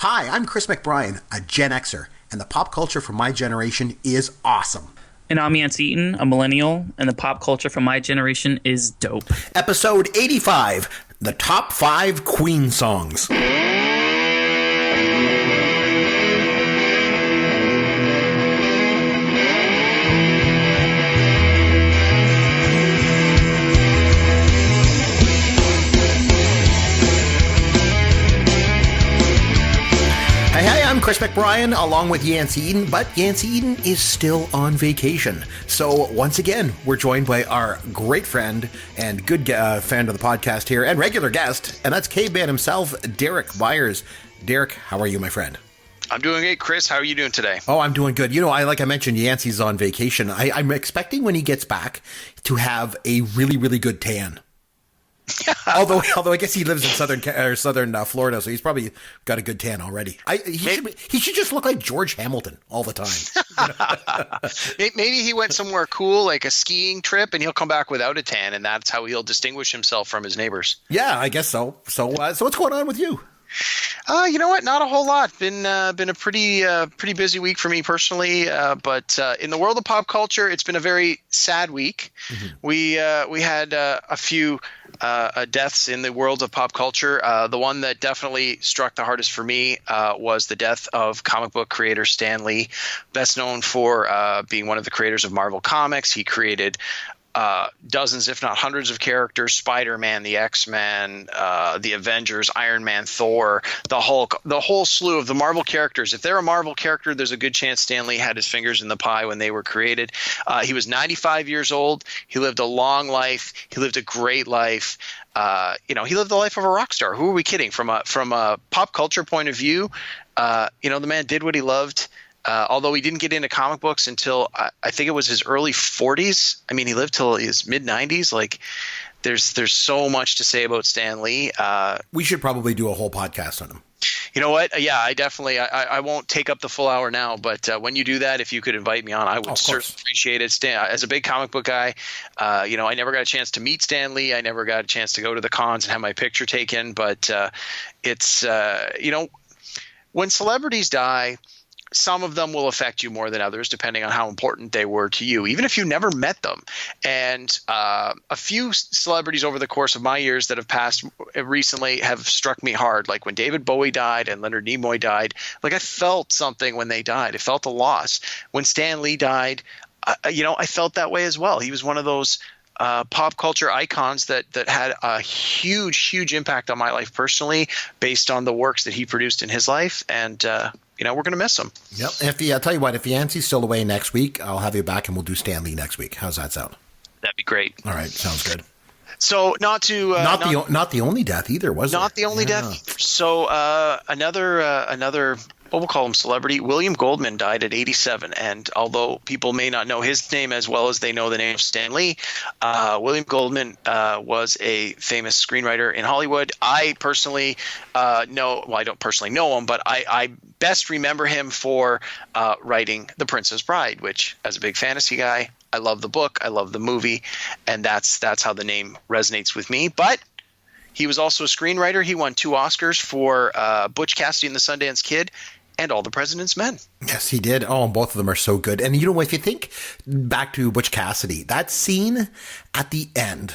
Hi, I'm Chris McBrien, a Gen Xer, and the pop culture from my generation is awesome. And I'm Yancy Eaton, a millennial, and the pop culture from my generation is dope. Episode 85, the top 5 Queen songs. Hey, I'm Chris McBrien along with Yancy Eaton, but Yancy Eaton is still on vacation. So once again, we're joined by our great friend and good fan of the podcast here and regular guest, and that's Caveman himself, Derek Byers. Derek, how are you, my friend? I'm doing great, Chris. How are you doing today? Oh, I'm doing good. You know, like I mentioned, Yancy's on vacation. I'm expecting when he gets back to have a really, really good tan. although I guess he lives in southern Florida, so he's probably got a good tan already. He should just look like George Hamilton all the time. Maybe he went somewhere cool, like a skiing trip, and he'll come back without a tan, and that's how he'll distinguish himself from his neighbors. Yeah, I guess so. So what's going on with you? You know what? Not a whole lot. Been a pretty busy week for me personally. But in the world of pop culture, it's been a very sad week. Mm-hmm. We had a few deaths in the world of pop culture. The one that definitely struck the hardest for me was the death of comic book creator Stan Lee, best known for being one of the creators of Marvel Comics. He created dozens, if not hundreds of characters: Spider-Man, the X-Men, the Avengers, Iron Man, Thor, the Hulk, the whole slew of the Marvel characters. If they're a Marvel character, there's a good chance Stan Lee had his fingers in the pie when they were created. He was 95 years old. He lived a long life. He lived a great life. He lived the life of a rock star. Who are we kidding? From a pop culture point of view, the man did what he loved. Although he didn't get into comic books until I think it was his early 40s. I mean, he lived till his mid 90s. Like, there's so much to say about Stan Lee. We should probably do a whole podcast on him. You know what? Yeah, I definitely. I won't take up the full hour now, but when you do that, if you could invite me on, I would certainly appreciate it. Stan, as a big comic book guy, I never got a chance to meet Stan Lee. I never got a chance to go to the cons and have my picture taken. But it's when celebrities die, some of them will affect you more than others, depending on how important they were to you, even if you never met them. And a few celebrities over the course of my years that have passed recently have struck me hard. Like when David Bowie died and Leonard Nimoy died, like I felt something when they died. I felt a loss. When Stan Lee died, I felt that way as well. He was one of those pop culture icons that had a huge impact on my life personally, based on the works that he produced in his life. And we're going to miss him. Yep. I'll tell you what, if Yancy's still away next week, I'll have you back and we'll do Stan Lee next week. How's that sound? That'd be great. All right. Sounds good. So not the only death either, was it? Not the only death. So another we'll call him celebrity, William Goldman, died at 87. And although people may not know his name as well as they know the name of Stan Lee, William Goldman was a famous screenwriter in Hollywood. I personally I don't personally know him, but I best remember him for writing The Princess Bride, which, as a big fantasy guy, I love the book, I love the movie, and that's how the name resonates with me. But he was also a screenwriter. He won 2 Oscars for Butch Cassidy and the Sundance Kid and All the President's Men. Yes, he did. Oh, and both of them are so good. And if you think back to Butch Cassidy, that scene at the end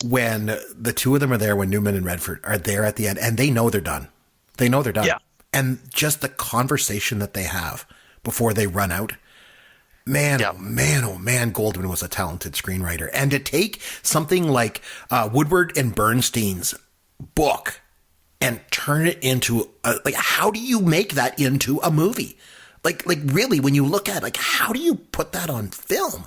when the two of them are there, when Newman and Redford are there at the end, and they know they're done. They know they're done. Yeah. And just the conversation that they have before they run out. Man, yeah. Oh man, Goldman was a talented screenwriter. And to take something like Woodward and Bernstein's book and turn it into how do you make that into a movie? Like really, when you look at it, how do you put that on film?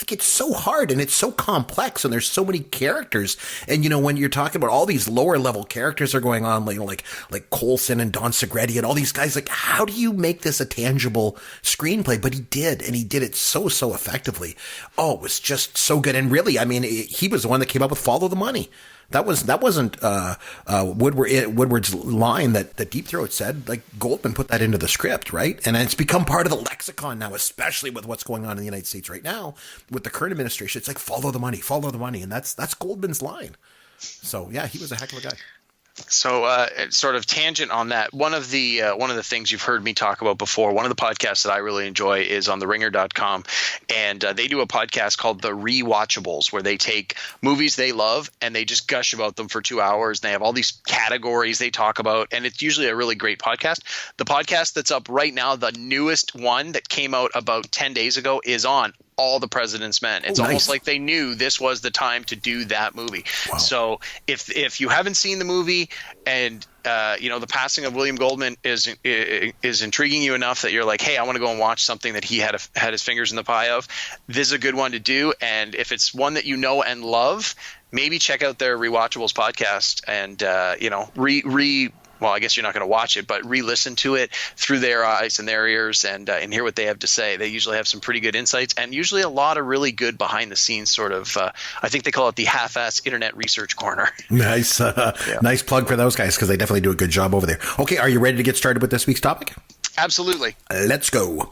It's so hard and it's so complex and there's so many characters. And, when you're talking about all these lower level characters are going on, like Coulson and Don Segretti and all these guys, how do you make this a tangible screenplay? But he did, and he did it so effectively. Oh, it was just so good. And really, he was the one that came up with Follow the Money. That wasn't Woodward's line that Deep Throat said. Goldman put that into the script, right? And it's become part of the lexicon now, especially with what's going on in the United States right now with the current administration. It's follow the money, and that's Goldman's line. So yeah, he was a heck of a guy. So, sort of tangent on that. One of the things you've heard me talk about before, one of the podcasts that I really enjoy is on theringer.com, and they do a podcast called The Rewatchables, where they take movies they love and they just gush about them for 2 hours. And they have all these categories they talk about, and it's usually a really great podcast. The podcast that's up right now, the newest one that came out about 10 days ago, is on All the President's Men. It's almost like they knew this was the time to do that movie. Wow. So if you haven't seen the movie and the passing of William Goldman is intriguing you enough that you're like, hey, I want to go and watch something that he had his fingers in the pie of, this is a good one to do. And if it's one that you know and love, maybe check out their Rewatchables podcast and well, I guess you're not going to watch it, but re-listen to it through their eyes and their ears and hear what they have to say. They usually have some pretty good insights and usually a lot of really good behind-the-scenes sort of, I think they call it the half-ass internet research corner. Nice. Nice plug for those guys because they definitely do a good job over there. Okay, are you ready to get started with this week's topic? Absolutely. Let's go.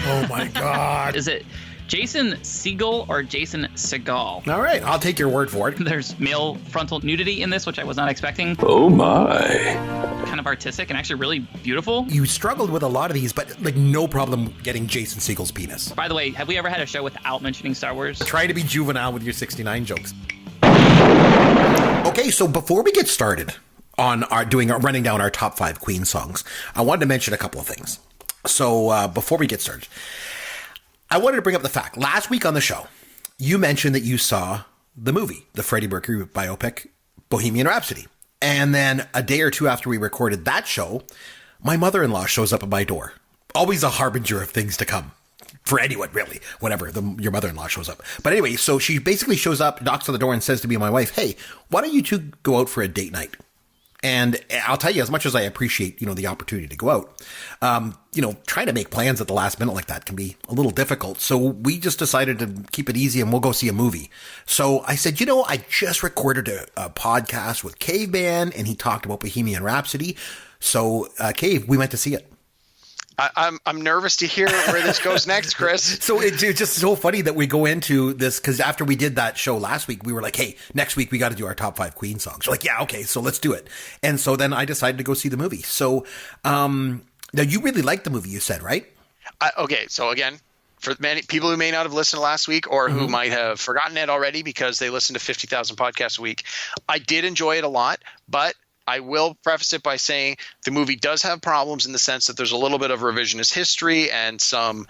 Oh, my God. Is it Jason Segel or Jason Segal? All right, I'll take your word for it. There's male frontal nudity in this, which I was not expecting. Oh my. Kind of artistic and actually really beautiful. You struggled with a lot of these, but like no problem getting Jason Segel's penis. By the way, have we ever had a show without mentioning Star Wars? Try to be juvenile with your 69 jokes. Okay, so before we get started on running down our top 5 Queen songs, I wanted to mention a couple of things. So before we get started, I wanted to bring up the fact, last week on the show, you mentioned that you saw the movie, the Freddie Mercury biopic, Bohemian Rhapsody. And then a day or two after we recorded that show, my mother-in-law shows up at my door. Always a harbinger of things to come. For anyone, really. Whenever your mother-in-law shows up. But anyway, so she basically shows up, knocks on the door and says to me and my wife, hey, why don't you two go out for a date night? And I'll tell you, as much as I appreciate, the opportunity to go out, trying to make plans at the last minute like that can be a little difficult. So we just decided to keep it easy and we'll go see a movie. So I said, I just recorded a podcast with Caveman and he talked about Bohemian Rhapsody. So, Cave, we went to see it. I'm nervous to hear where this goes next, Chris. So it's just so funny that we go into this because after we did that show last week, we were like, hey, next week we got to do our top 5 Queen songs. We're like, yeah, okay, so let's do it. And so then I decided to go see the movie. So now you really liked the movie, you said, right? Okay, so again, for many people who may not have listened last week or who might have forgotten it already because they listen to 50,000 podcasts a week, I did enjoy it a lot, but I will preface it by saying the movie does have problems in the sense that there's a little bit of revisionist history and some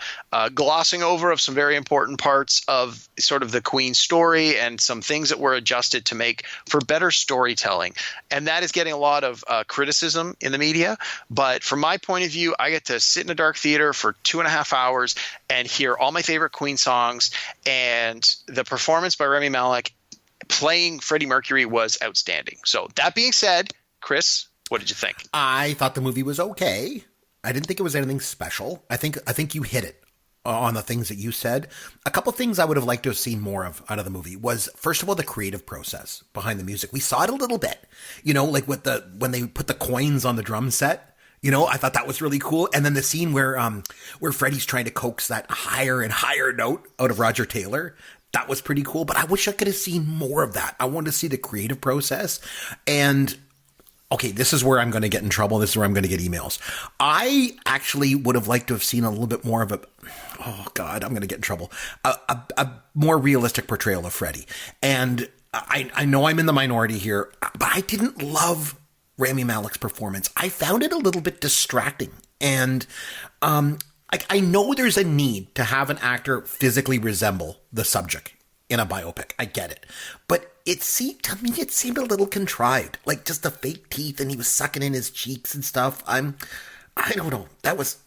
glossing over of some very important parts of sort of the Queen story and some things that were adjusted to make for better storytelling. And that is getting a lot of criticism in the media. But from my point of view, I get to sit in a dark theater for 2.5 hours and hear all my favorite Queen songs. And the performance by Rami Malek playing Freddie Mercury was outstanding. So that being said, Chris, what did you think? I thought the movie was okay. I didn't think it was anything special. I think you hit it on the things that you said. A couple things I would have liked to have seen more of out of the movie was, first of all, the creative process behind the music. We saw it a little bit, like when they put the coins on the drum set. I thought that was really cool. And then the scene where Freddie's trying to coax that higher and higher note out of Roger Taylor. That was pretty cool. But I wish I could have seen more of that. I wanted to see the creative process. And okay, this is where I'm going to get in trouble. This is where I'm going to get emails. I actually would have liked to have seen a little bit more of oh God, I'm going to get in trouble. A more realistic portrayal of Freddie. And I know I'm in the minority here, but I didn't love Rami Malek's performance. I found it a little bit distracting. And I know there's a need to have an actor physically resemble the subject in a biopic. I get it. But to me, it seemed a little contrived. Like just the fake teeth and he was sucking in his cheeks and stuff. I don't know. That was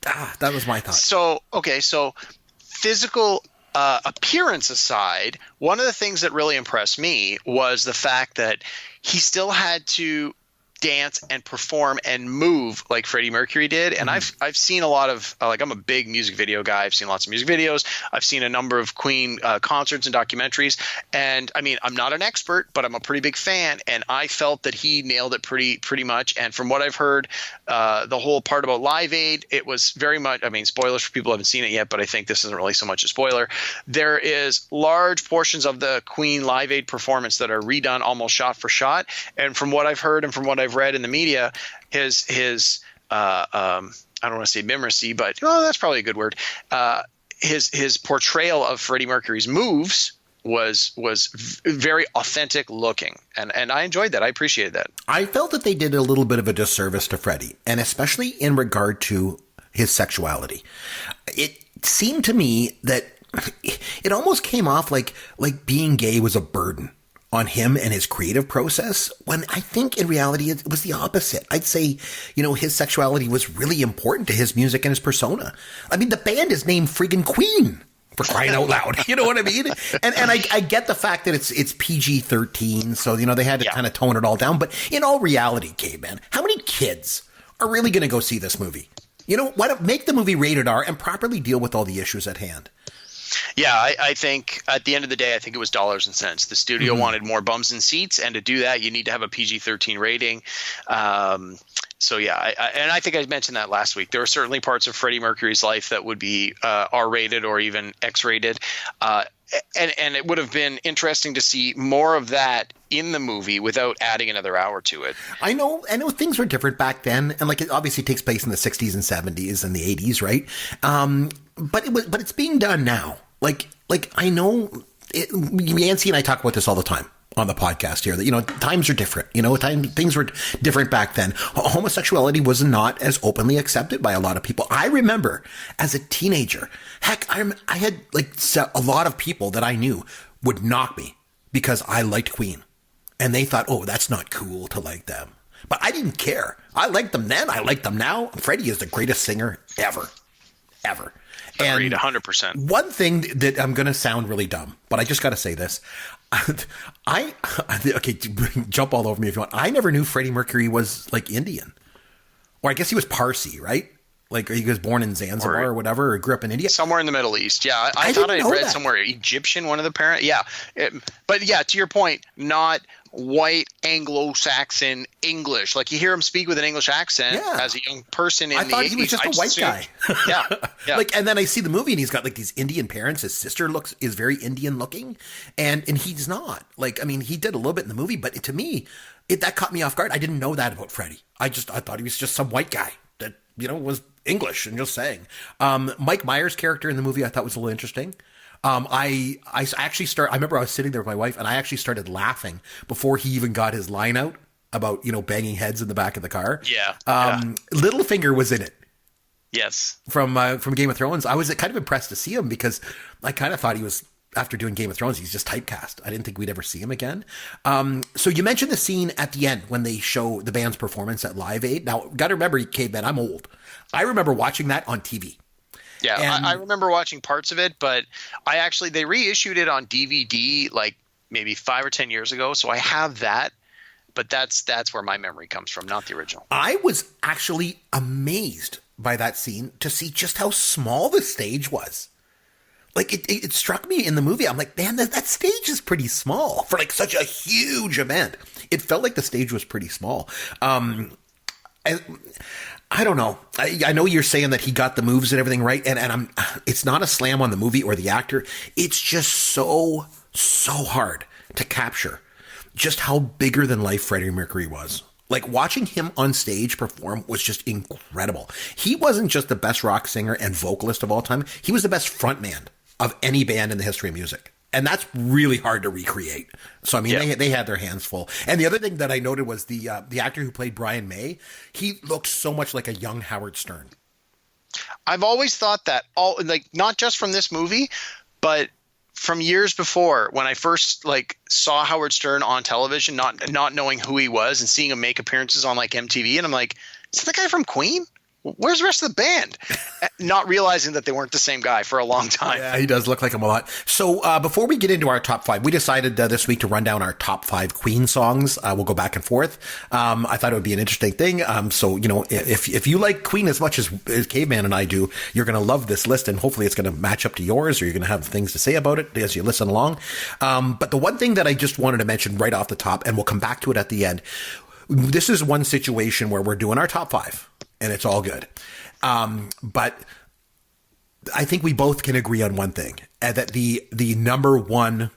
my thought. So physical appearance aside, one of the things that really impressed me was the fact that he still had to dance and perform and move like Freddie Mercury did. And I've seen a lot of like, I'm a big music video guy. I've seen lots of music videos. I've seen a number of Queen concerts and documentaries. And I mean, I'm not an expert, but I'm a pretty big fan. And I felt that he nailed it pretty much. And from what I've heard, the whole part about Live Aid, it was very much, I mean, spoilers for people who haven't seen it yet, but I think this isn't really so much a spoiler. There is large portions of the Queen Live Aid performance that are redone almost shot for shot. And from what I've heard and from what I've read in the media, his I don't want to say mimicry, but that's probably a good word. His portrayal of Freddie Mercury's moves was very authentic looking, and I enjoyed that. I appreciated that. I felt that they did a little bit of a disservice to Freddie, and especially in regard to his sexuality. It seemed to me that it almost came off like being gay was a burden on him and his creative process, when I think in reality it was the opposite. I'd say, his sexuality was really important to his music and his persona. I mean, the band is named friggin' Queen, for crying out loud. You know what I mean? And I get the fact that it's PG-13, so, they had to kind of tone it all down. But in all reality, Caveman, how many kids are really going to go see this movie? Why don't make the movie rated R and properly deal with all the issues at hand? Yeah, I think at the end of the day, I think it was dollars and cents. The studio wanted more bums and seats, and to do that, you need to have a PG-13 rating. So yeah, I think I mentioned that last week. There are certainly parts of Freddie Mercury's life that would be R-rated or even X-rated, and it would have been interesting to see more of that in the movie without adding another hour to it. I know things were different back then, and like it obviously takes place in the 60s and 70s and the 80s, right? But it's being done now. Like I know Yancy and I talk about this all the time on the podcast here, that, times are different, things were different back then. Homosexuality was not as openly accepted by a lot of people. I remember as a teenager, heck, I had a lot of people that I knew would knock me because I liked Queen, and they thought, oh, that's not cool to like them. But I didn't care. I liked them then. I like them now. Freddie is the greatest singer ever. Agreed, 100%. One thing that I'm going to sound really dumb, but I just got to say this. Okay, jump all over me if you want. I never knew Freddie Mercury was Indian, or I guess he was Parsi, right? He was born in Zanzibar or whatever, or grew up in India. Somewhere in the Middle East. Yeah, I thought I read somewhere Egyptian, one of the parents. Yeah, but yeah, to your point, not white Anglo-Saxon English. You hear him speak with an English accent as a young person in the 80s. I thought he was just a white guy. Yeah. And then I see the movie and he's got these Indian parents. His sister is very Indian looking, and he's not. He did a little bit in the movie, but to me, that caught me off guard. I didn't know that about Freddie. I thought he was just some white guy that was English and just sang. Mike Myers' character in the movie I thought was a little interesting. I remember I was sitting there with my wife and I actually started laughing before he even got his line out about, banging heads in the back of the car. Yeah. Littlefinger was in it. Yes. From Game of Thrones. I was kind of impressed to see him because I kind of thought he was, after doing Game of Thrones, he's just typecast. I didn't think we'd ever see him again. So you mentioned the scene at the end when they show the band's performance at Live Aid. Now, got to remember, Caveman, I'm old. I remember watching that on TV. Yeah, I remember watching parts of it, but they reissued it on DVD maybe 5 or 10 years ago, so I have that, but that's where my memory comes from, not the original. I was actually amazed by that scene to see just how small the stage was. It struck me in the movie. I'm like, man, that stage is pretty small for such a huge event. It felt like the stage was pretty small. I don't know. I know you're saying that he got the moves and everything right, and it's not a slam on the movie or the actor. It's just so hard to capture just how bigger than life Freddie Mercury was. Watching him on stage perform was just incredible. He wasn't just the best rock singer and vocalist of all time. He was the best frontman of any band in the history of music. And that's really hard to recreate. So, they had their hands full. And the other thing that I noted was the actor who played Brian May. He looked so much like a young Howard Stern. I've always thought that, not just from this movie, but from years before when I first saw Howard Stern on television, not knowing who he was and seeing him make appearances on MTV. And I'm like, is that the guy from Queen? where's the rest of the band? Not realizing that they weren't the same guy for a long time. Yeah, he does look like him a lot. So before we get into our top five, we decided this week to run down our top five Queen songs. We'll go back and forth. I thought it would be an interesting thing. So, if you like Queen as much as Caveman and I do, you're going to love this list, and hopefully it's going to match up to yours, or you're going to have things to say about it as you listen along. But the one thing that I just wanted to mention right off the top, and we'll come back to it at the end, this is one situation where we're doing our top five, and it's all good. But I think we both can agree on one thing, that the number one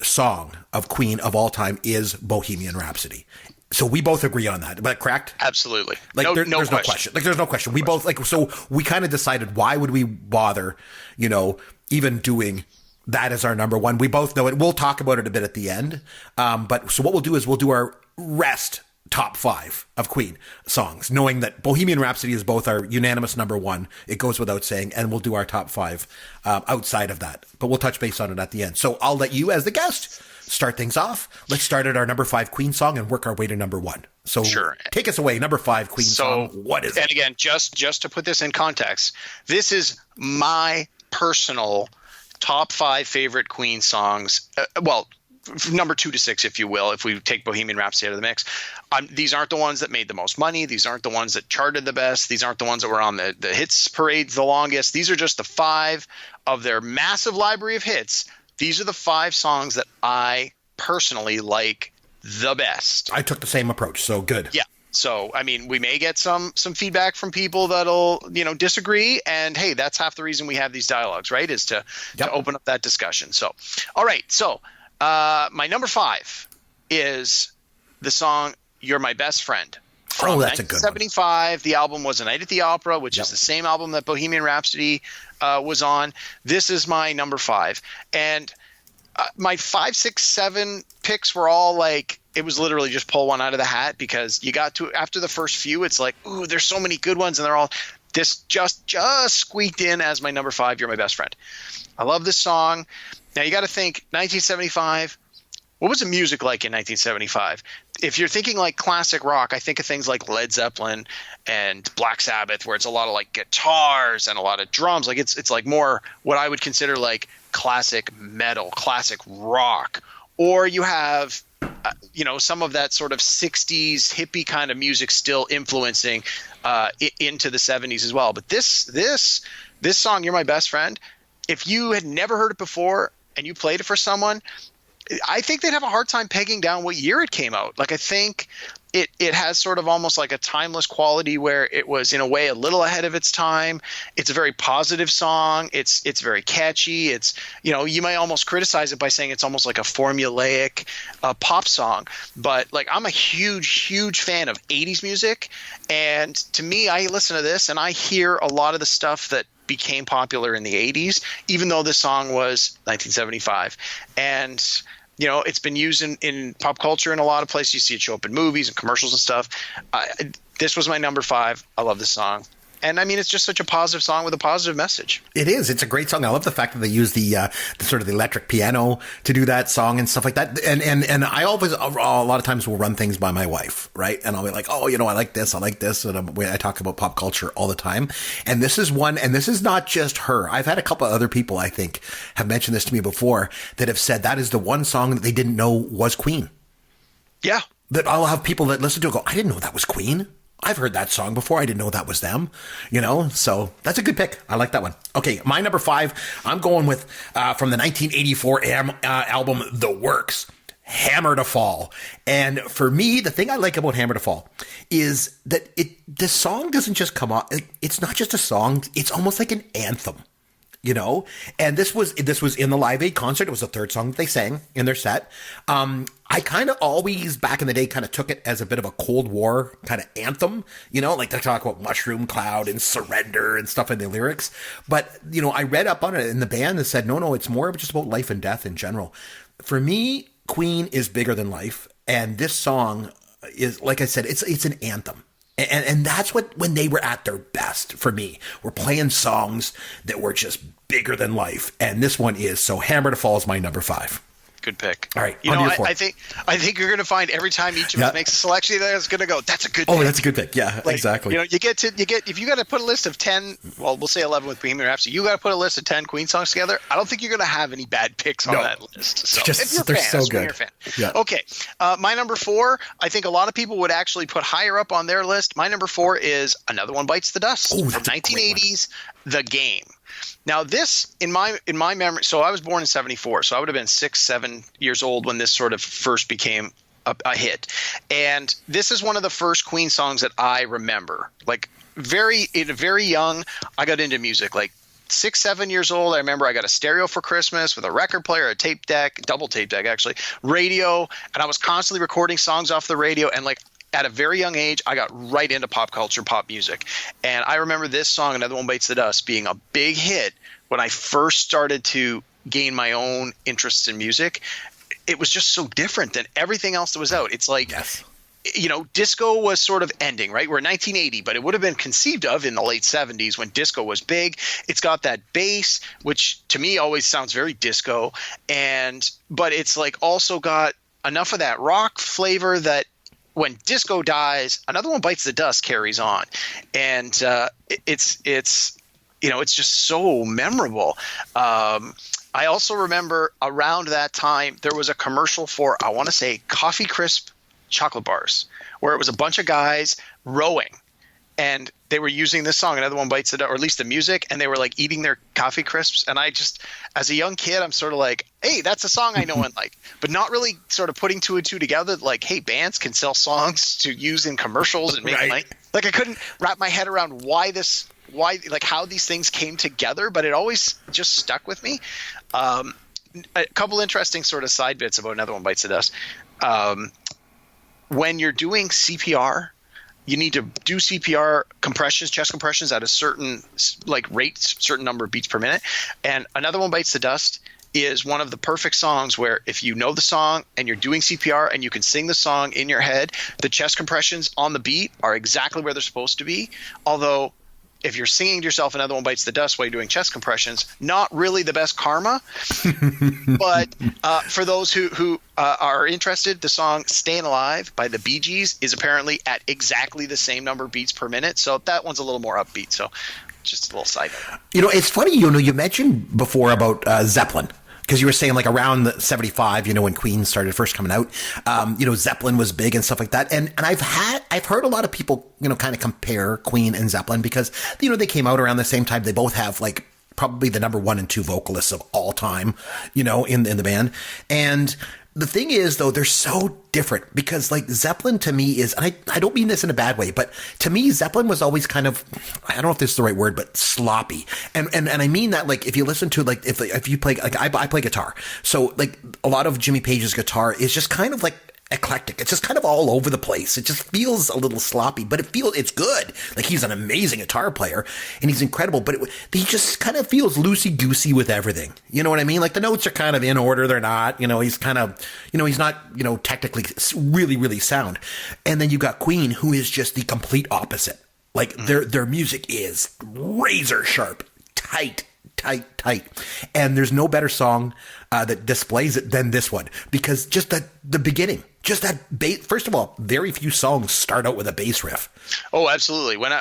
song of Queen of all time is Bohemian Rhapsody. So we both agree on that. But correct? Absolutely. There's no question. There's no question. We both so we kind of decided, why would we bother, even doing that as our number one? We both know it. We'll talk about it a bit at the end. But so what we'll do is we'll do our rest top five of Queen songs, knowing that Bohemian Rhapsody is both our unanimous number one. It goes without saying, and we'll do our top five outside of that. But we'll touch base on it at the end. So I'll let you, as the guest, start things off. Let's start at our number five Queen song and work our way to number one. So sure. Take us away. Number five Queen song. What is it? And again, just to put this in context, this is my personal top five favorite Queen songs. Number 2 to 6, if you will, if we take Bohemian Rhapsody out of the mix. These aren't the ones that made the most money. These aren't the ones that charted the best. These aren't the ones that were on the hits parades the longest. These are just the 5 of their massive library of hits. These are the 5 songs that I personally like the best. I took the same approach, so good. Yeah. So, we may get some feedback from people that'll, disagree. And hey, that's half the reason we have these dialogues, right? Is to open up that discussion. So, all right. So, my number 5 is the song "You're My Best Friend." From that's a good one. 1975. The album was "A Night at the Opera," which is the same album that Bohemian Rhapsody was on. This is my number 5. And my 5, 6, 7 picks were all like, it was literally just pull one out of the hat, because you got to, after the first few, it's like, ooh, there's so many good ones, and they're all, this just squeaked in as my number 5, "You're My Best Friend." I love this song. Now you got to think 1975. What was the music like in 1975? If you're thinking like classic rock, I think of things like Led Zeppelin and Black Sabbath, where it's a lot of like guitars and a lot of drums. Like it's like more what I would consider like classic metal, classic rock. Or you have some of that sort of 60s hippie kind of music still influencing into the 70s as well. But this song, "You're My Best Friend," if you had never heard it before and you played it for someone, I think they'd have a hard time pegging down what year it came out. Like, I think it has sort of almost like a timeless quality where it was in a way a little ahead of its time. It's a very positive song. It's very catchy. It's, you might almost criticize it by saying it's almost like a formulaic pop song. But like, I'm a huge fan of 80s music. And to me, I listen to this and I hear a lot of the stuff that became popular in the 80s, even though this song was 1975. And it's been used in pop culture in a lot of places. You see it show up in movies and commercials and stuff. This was my number 5. I love this song. And it's just such a positive song with a positive message. It is. It's a great song. I love the fact that they use the sort of the electric piano to do that song and stuff like that. And I always, a lot of times will run things by my wife, right? And I'll be like, oh, I like this. And I talk about pop culture all the time. And this is one, and this is not just her. I've had a couple of other people, I think, have mentioned this to me before, that have said that is the one song that they didn't know was Queen. Yeah. That I'll have people that listen to it go, I didn't know that was Queen. I've heard that song before. I didn't know that was them, so that's a good pick. I like that one. Okay. My number 5, I'm going with, from the 1984 album, The Works, "Hammer to Fall." And for me, the thing I like about "Hammer to Fall" is that the song doesn't just come on. It's not just a song. It's almost like an anthem. And this was in the Live Aid concert. It was the 3rd song that they sang in their set. I kind of always, back in the day, kind of took it as a bit of a Cold War kind of anthem, like they talk about mushroom cloud and surrender and stuff in the lyrics. But, I read up on it in the band and said, no, it's more just about life and death in general. For me, Queen is bigger than life. And this song is, like I said, it's an anthem. And that's when they were at their best for me. We're playing songs that were just bigger than life. And this one is. So "Hammer to Fall" is my number 5. Good pick. All right, You on know, to your fourth. I think you're going to find every time each of us makes a selection, that's going to go. That's a good. Oh, pick. that's a good pick. Yeah, Like, exactly. You know, you get if you got to put a list of 10, well, we'll say 11 with Bohemian Rhapsody. You got to put a list of 10 Queen songs together. I don't think you're going to have any bad picks on that list. So if you're a they're fan, so assuming good. you're a fan. Yeah. Okay, my number 4. I think a lot of people would actually put higher up on their list. My number 4 is Another One Bites the Dust from 1980s, The Game. Now, this in my memory. So I was born in '74, so I would have been 6-7 years old when this sort of first became a hit. And this is one of the first Queen songs that I remember. Like very young, I got into music. Like 6-7 years old, I remember I got a stereo for Christmas with a record player, a tape deck, double tape deck actually, radio, and I was constantly recording songs off the radio. And like at a very young age, I got right into pop culture, pop music. And I remember this song, Another One Bites the Dust, being a big hit when I first started to gain my own interests in music. It was just so different than everything else that was out. It's like, you know, disco was sort of ending, right? We're in 1980, but it would have been conceived of in the late 70s when disco was big. It's got that bass, which to me always sounds very disco. But it's like also got enough of that rock flavor that when disco dies, Another One Bites the Dust carries on. And it's you know, it's just so memorable. I also remember around that time, there was a commercial for, I want to say, Coffee Crisp chocolate bars, where it was a bunch of guys rowing. And they were using this song, Another One Bites the Dust, or at least the music, and they were like eating their coffee crisps. And I just, as a young kid, I'm sort of like, hey, that's a song I know and like, but not really sort of putting two and two together. Like, hey, bands can sell songs to use in commercials and make money. Like, I couldn't wrap my head around why, like how these things came together, but it always just stuck with me. A couple interesting sort of side bits about Another One Bites the Dust. When you're doing CPR, you need to do CPR compressions, chest compressions at a certain like rate, certain number of beats per minute. And Another One Bites the Dust is one of the perfect songs where if you know the song and you're doing CPR and you can sing the song in your head, the chest compressions on the beat are exactly where they're supposed to be. Although if you're singing to yourself Another One Bites the Dust while you're doing chest compressions, not really the best karma. But for those who are interested, the song Staying Alive by the Bee Gees is apparently at exactly the same number of beats per minute. So that one's a little more upbeat. So just a little side note. You know, it's funny, you know, you mentioned before about Zeppelin. Because you were saying like around the 75, you know, when Queen started first coming out, you know, Zeppelin was big and stuff like that. And I've heard a lot of people, you know, kind of compare Queen and Zeppelin because, you know, they came out around the same time. They both have like probably the number 1 and 2 vocalists of all time, you know, in the band. And the thing is, though, they're so different because, like, Zeppelin to me is, and I don't mean this in a bad way, but to me, Zeppelin was always kind of, I don't know if this is the right word, but sloppy. And I mean that, like, if you listen to, like, if you play, like, I play guitar. So, like, a lot of Jimmy Page's guitar is just kind of like eclectic. It's just kind of all over the place. It just feels a little sloppy, but it's good. Like, he's an amazing guitar player and he's incredible, but he just kind of feels loosey-goosey with everything. You know what I mean? Like, the notes are kind of in order. They're not, you know, he's kind of, you know, he's not, you know, technically really, really sound. And then you got Queen, who is just the complete opposite. Like, their music is razor sharp, tight. And there's no better song that displays it than this one, because just the beginning, just that bass. First of all, very few songs start out with a bass riff. Oh, absolutely. When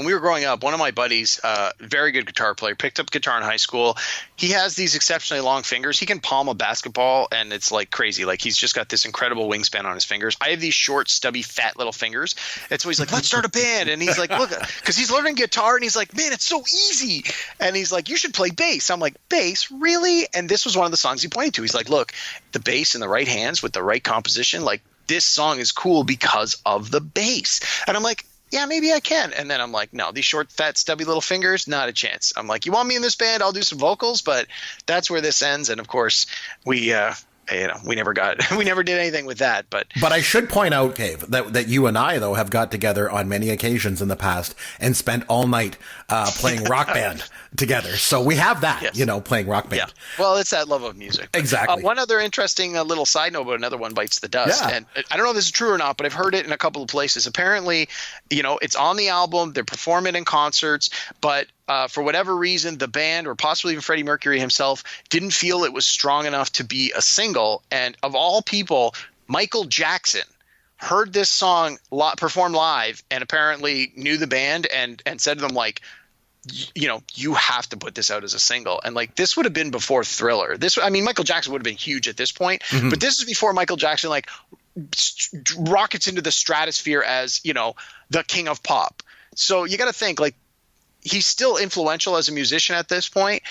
we were growing up, one of my buddies, very good guitar player, picked up guitar in high school. He has these exceptionally long fingers. He can palm a basketball, and it's like crazy. Like, he's just got this incredible wingspan on his fingers. I have these short, stubby, fat little fingers. And so he's like, let's start a band. And he's like, look, because he's learning guitar, and he's like, man, it's so easy. And he's like, you should play bass. I'm like, bass? Really? And this was one of the songs he pointed to. He's like, look, the bass in the right hands with the right composition, like, this song is cool because of the bass. And I'm like, yeah, maybe I can. And then I'm like, no, these short, fat, stubby little fingers, not a chance. I'm like, you want me in this band? I'll do some vocals, but that's where this ends. And of course, we never did anything with that. But I should point out, Cave, that you and I, though, have got together on many occasions in the past and spent all night playing Rock Band together. So we have that, yes. You know, playing Rock Band. Yeah. Well, it's that love of music. Exactly. One other interesting little side note about Another One Bites the Dust. Yeah. And I don't know if this is true or not, but I've heard it in a couple of places. Apparently, you know, it's on the album. They perform it in concerts, but for whatever reason, the band or possibly even Freddie Mercury himself didn't feel it was strong enough to be a single. And of all people, Michael Jackson heard this song performed live and apparently knew the band and said to them, like, you know, you have to put this out as a single. And like, this would have been before Thriller. Michael Jackson would have been huge at this point, but this is before Michael Jackson like rockets into the stratosphere as, you know, the king of pop. So you got to think, like, he's still influential as a musician at this point.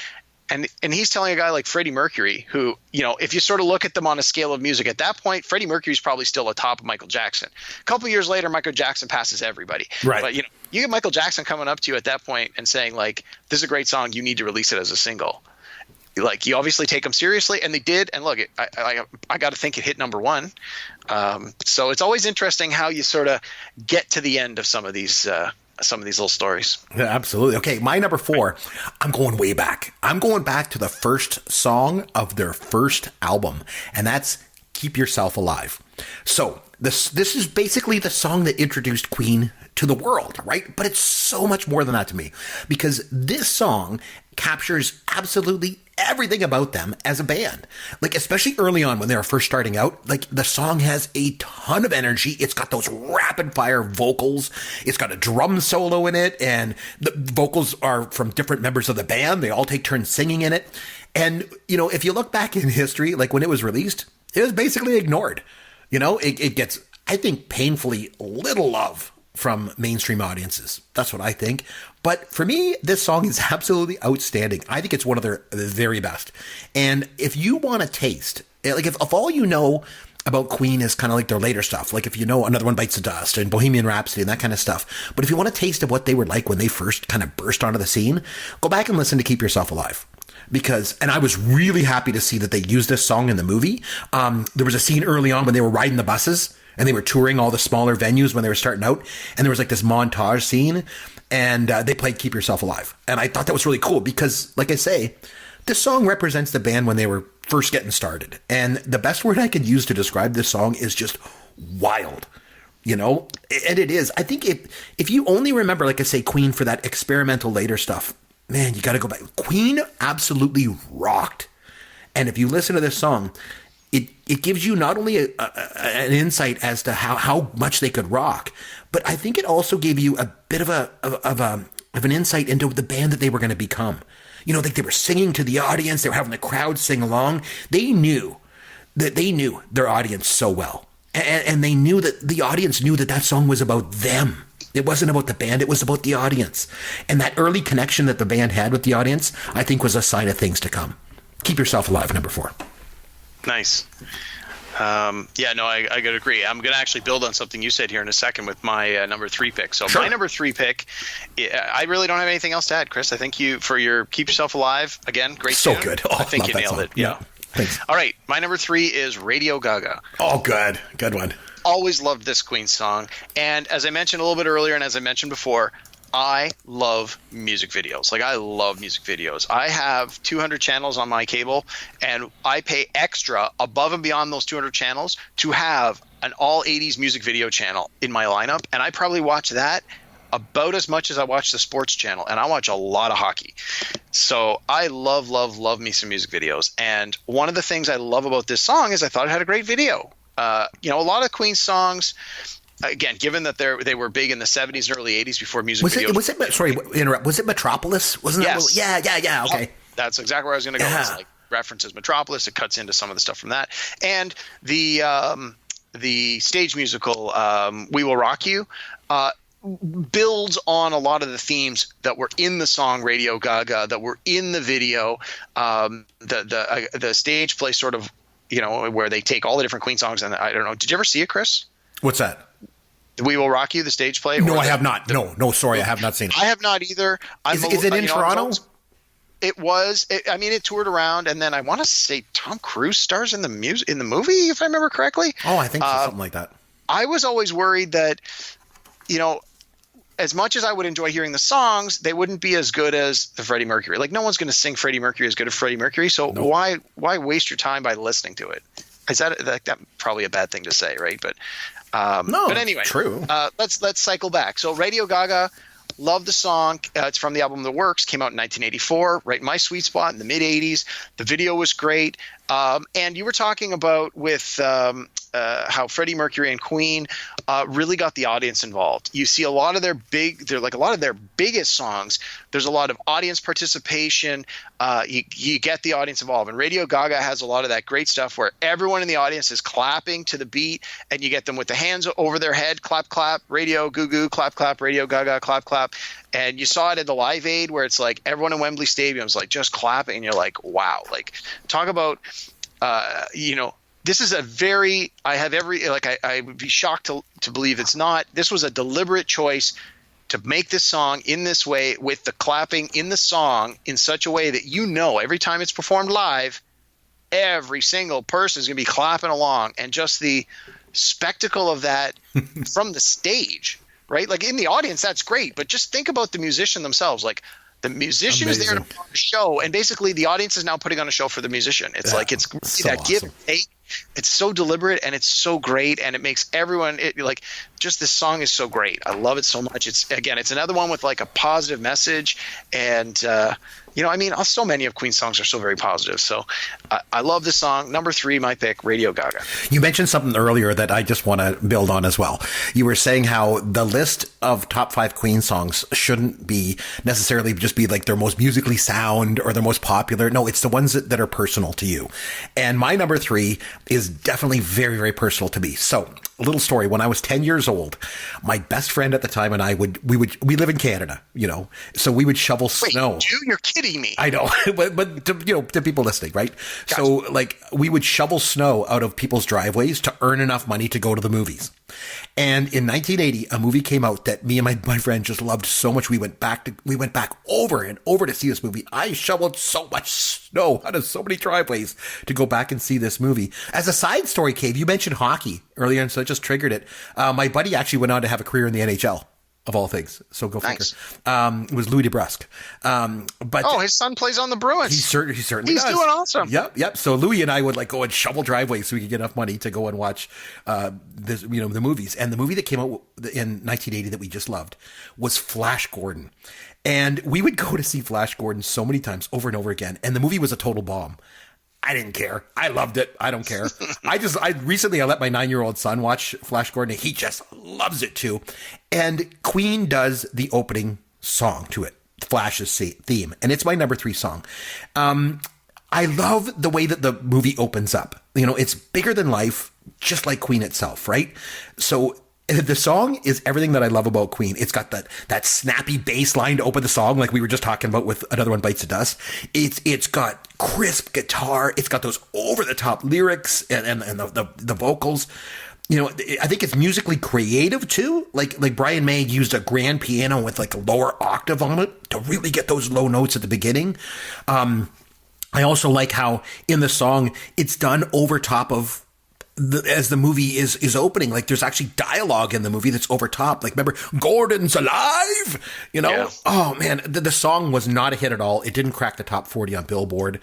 And he's telling a guy like Freddie Mercury, who, you know, if you sort of look at them on a scale of music at that point, Freddie Mercury's probably still atop of Michael Jackson. A couple of years later, Michael Jackson passes everybody. Right. But, you know, you get Michael Jackson coming up to you at that point and saying, like, this is a great song, you need to release it as a single. Like, you obviously take them seriously, and they did. And look, I got to think it hit number one. So it's always interesting how you sort of get to the end of some of these little stories. Yeah, absolutely. Okay, my number 4, I'm going way back. I'm going back to the first song of their first album, and that's Keep Yourself Alive. So this is basically the song that introduced Queen to the world, right? But it's so much more than that to me, because this song captures absolutely everything about them as a band. Like, especially early on when they were first starting out, like, the song has a ton of energy. It's got those rapid fire vocals. It's got a drum solo in it, and the vocals are from different members of the band. They all take turns singing in it. And, you know, if you look back in history, like when it was released, it was basically ignored. You know, it gets, I think, painfully little love from mainstream audiences. That's what I think. But for me, this song is absolutely outstanding. I think it's one of their very best. And if you want to taste, like, if all you know about Queen is kind of like their later stuff, like if you know Another One Bites the Dust and Bohemian Rhapsody and that kind of stuff, but if you want a taste of what they were like when they first kind of burst onto the scene, go back and listen to Keep Yourself Alive. And I was really happy to see that they used this song in the movie. There was a scene early on when they were riding the buses and they were touring all the smaller venues when they were starting out. And there was like this montage scene, and they played Keep Yourself Alive. And I thought that was really cool because, like I say, this song represents the band when they were first getting started. And the best word I could use to describe this song is just wild. You know, and it is. I think if you only remember, like I say, Queen for that experimental later stuff, man, you got to go back. Queen absolutely rocked. And if you listen to this song, it gives you not only an insight as to how much they could rock, but I think it also gave you a bit of an insight into the band that they were going to become. You know, like they were singing to the audience, they were having the crowd sing along. They knew their audience so well, and they knew that the audience knew that song was about them. It wasn't about the band, it was about the audience. And that early connection that the band had with the audience, I think, was a sign of things to come. Keep Yourself Alive, number 4. Nice. I gotta agree. I'm gonna actually build on something you said here in a second with my number 3 pick. So my number 3 pick, I really don't have anything else to add, Chris. I thank you for your Keep Yourself Alive. Again, great so tune. Good. Oh, I think you nailed it. Yeah. Thanks. All right, my number 3 is Radio Gaga. Oh, good one. Always loved this Queen song, and as I mentioned a little bit earlier, and as I mentioned before, I love music videos. Like, I love music videos. I have 200 channels on my cable, and I pay extra above and beyond those 200 channels to have an all 80s music video channel in my lineup, and I probably watch that about as much as I watch the sports channel, and I watch a lot of hockey. So I love me some music videos, and one of the things I love about this song is I thought it had a great video. A lot of Queen songs, again, given that they were big in the 70s and early 80s before music videos. Was it Metropolis? Wasn't yes. that? Yeah. Okay. That's exactly where I was going to go. Yeah. It's like references Metropolis. It cuts into some of the stuff from that. And the stage musical, We Will Rock You, builds on a lot of the themes that were in the song Radio Gaga, that were in the video. The stage play sort of, where they take all the different Queen songs, and I don't know. Did you ever see it, Chris? What's that? We Will Rock You, the stage play? No, I have not. No, sorry, I have not seen it. I have not either. Is it in Toronto? It was. It toured around, and then I want to say Tom Cruise stars in the movie, if I remember correctly. Oh, I think so, something like that. I was always worried that, as much as I would enjoy hearing the songs, they wouldn't be as good as the Freddie Mercury. Like, no one's going to sing Freddie Mercury as good as Freddie Mercury, so nope. Why waste your time by listening to it? Is that probably a bad thing to say, right? But no, but anyway, true. Let's cycle back. So Radio Gaga Love the song. It's from the album The Works. Came out in 1984, right in my sweet spot in the mid 80s. The video was great. And you were talking about with how Freddie Mercury and Queen really got the audience involved. You see a lot of their biggest songs. There's a lot of audience participation. You get the audience involved. And Radio Gaga has a lot of that great stuff where everyone in the audience is clapping to the beat, and you get them with the hands over their head, clap, clap, radio, goo, goo, clap, clap, Radio Gaga, clap, clap. And you saw it at the Live Aid where it's like everyone in Wembley Stadium is like just clapping, and you're like, wow. Like, talk about, this is I would be shocked to believe it's not. This was a deliberate choice to make this song in this way, with the clapping in the song in such a way that, every time it's performed live, every single person is going to be clapping along, and just the spectacle of that from the stage, right? Like, in the audience, that's great, but just think about the musician themselves. Like, the musician is there to put on a show, and basically the audience is now putting on a show for the musician. It's so that give and take. It's so deliberate, and it's so great, and it makes everyone just this song is so great. I love it so much. It's another one with like a positive message, and so many of Queen's songs are so very positive. So I love this song. Number 3, my pick, Radio Gaga. You mentioned something earlier that I just want to build on as well. You were saying how the list of top 5 Queen songs shouldn't be necessarily just be like their most musically sound or their most popular. No, it's the ones that are personal to you. And my number 3 is definitely very, very personal to me. So, a little story. When I was 10 years old, my best friend at the time and I we live in Canada, so we would shovel snow. Wait, you're kidding me. I know, but to people listening, right? Gotcha. So we would shovel snow out of people's driveways to earn enough money to go to the movies. And in 1980, a movie came out that me and my friend just loved so much. We went back over and over to see this movie. I shoveled so much snow out of so many driveways to go back and see this movie. As a side story, Cave, you mentioned hockey earlier, and so it just triggered it. My buddy actually went on to have a career in the NHL. Of all things. So go figure. Nice. It was Louis DeBrusque. But his son plays on the Bruins. He certainly He's does. Doing awesome. Yep. So Louis and I would go and shovel driveways so we could get enough money to go and watch the movies. And the movie that came out in 1980 that we just loved was Flash Gordon. And we would go to see Flash Gordon so many times over and over again. And the movie was a total bomb. I didn't care. I loved it. I don't care. I recently let my 9-year-old son watch Flash Gordon, and he just loves it too. And Queen does the opening song to it, Flash's theme, and it's my number 3 song. I love the way that the movie opens up. It's bigger than life, just like Queen itself, right? So the song is everything that I love about Queen. It's got that snappy bass line to open the song, like we were just talking about with Another One Bites the Dust. It's got crisp guitar. It's got those over the top lyrics and the vocals. I think it's musically creative too. Like Brian May used a grand piano with a lower octave on it to really get those low notes at the beginning. I also like how in the song it's done over top of as the movie is opening. There's actually dialogue in the movie that's over top. Remember, Gordon's alive, Yeah. Oh man, the song was not a hit at all. It didn't crack the top 40 on Billboard.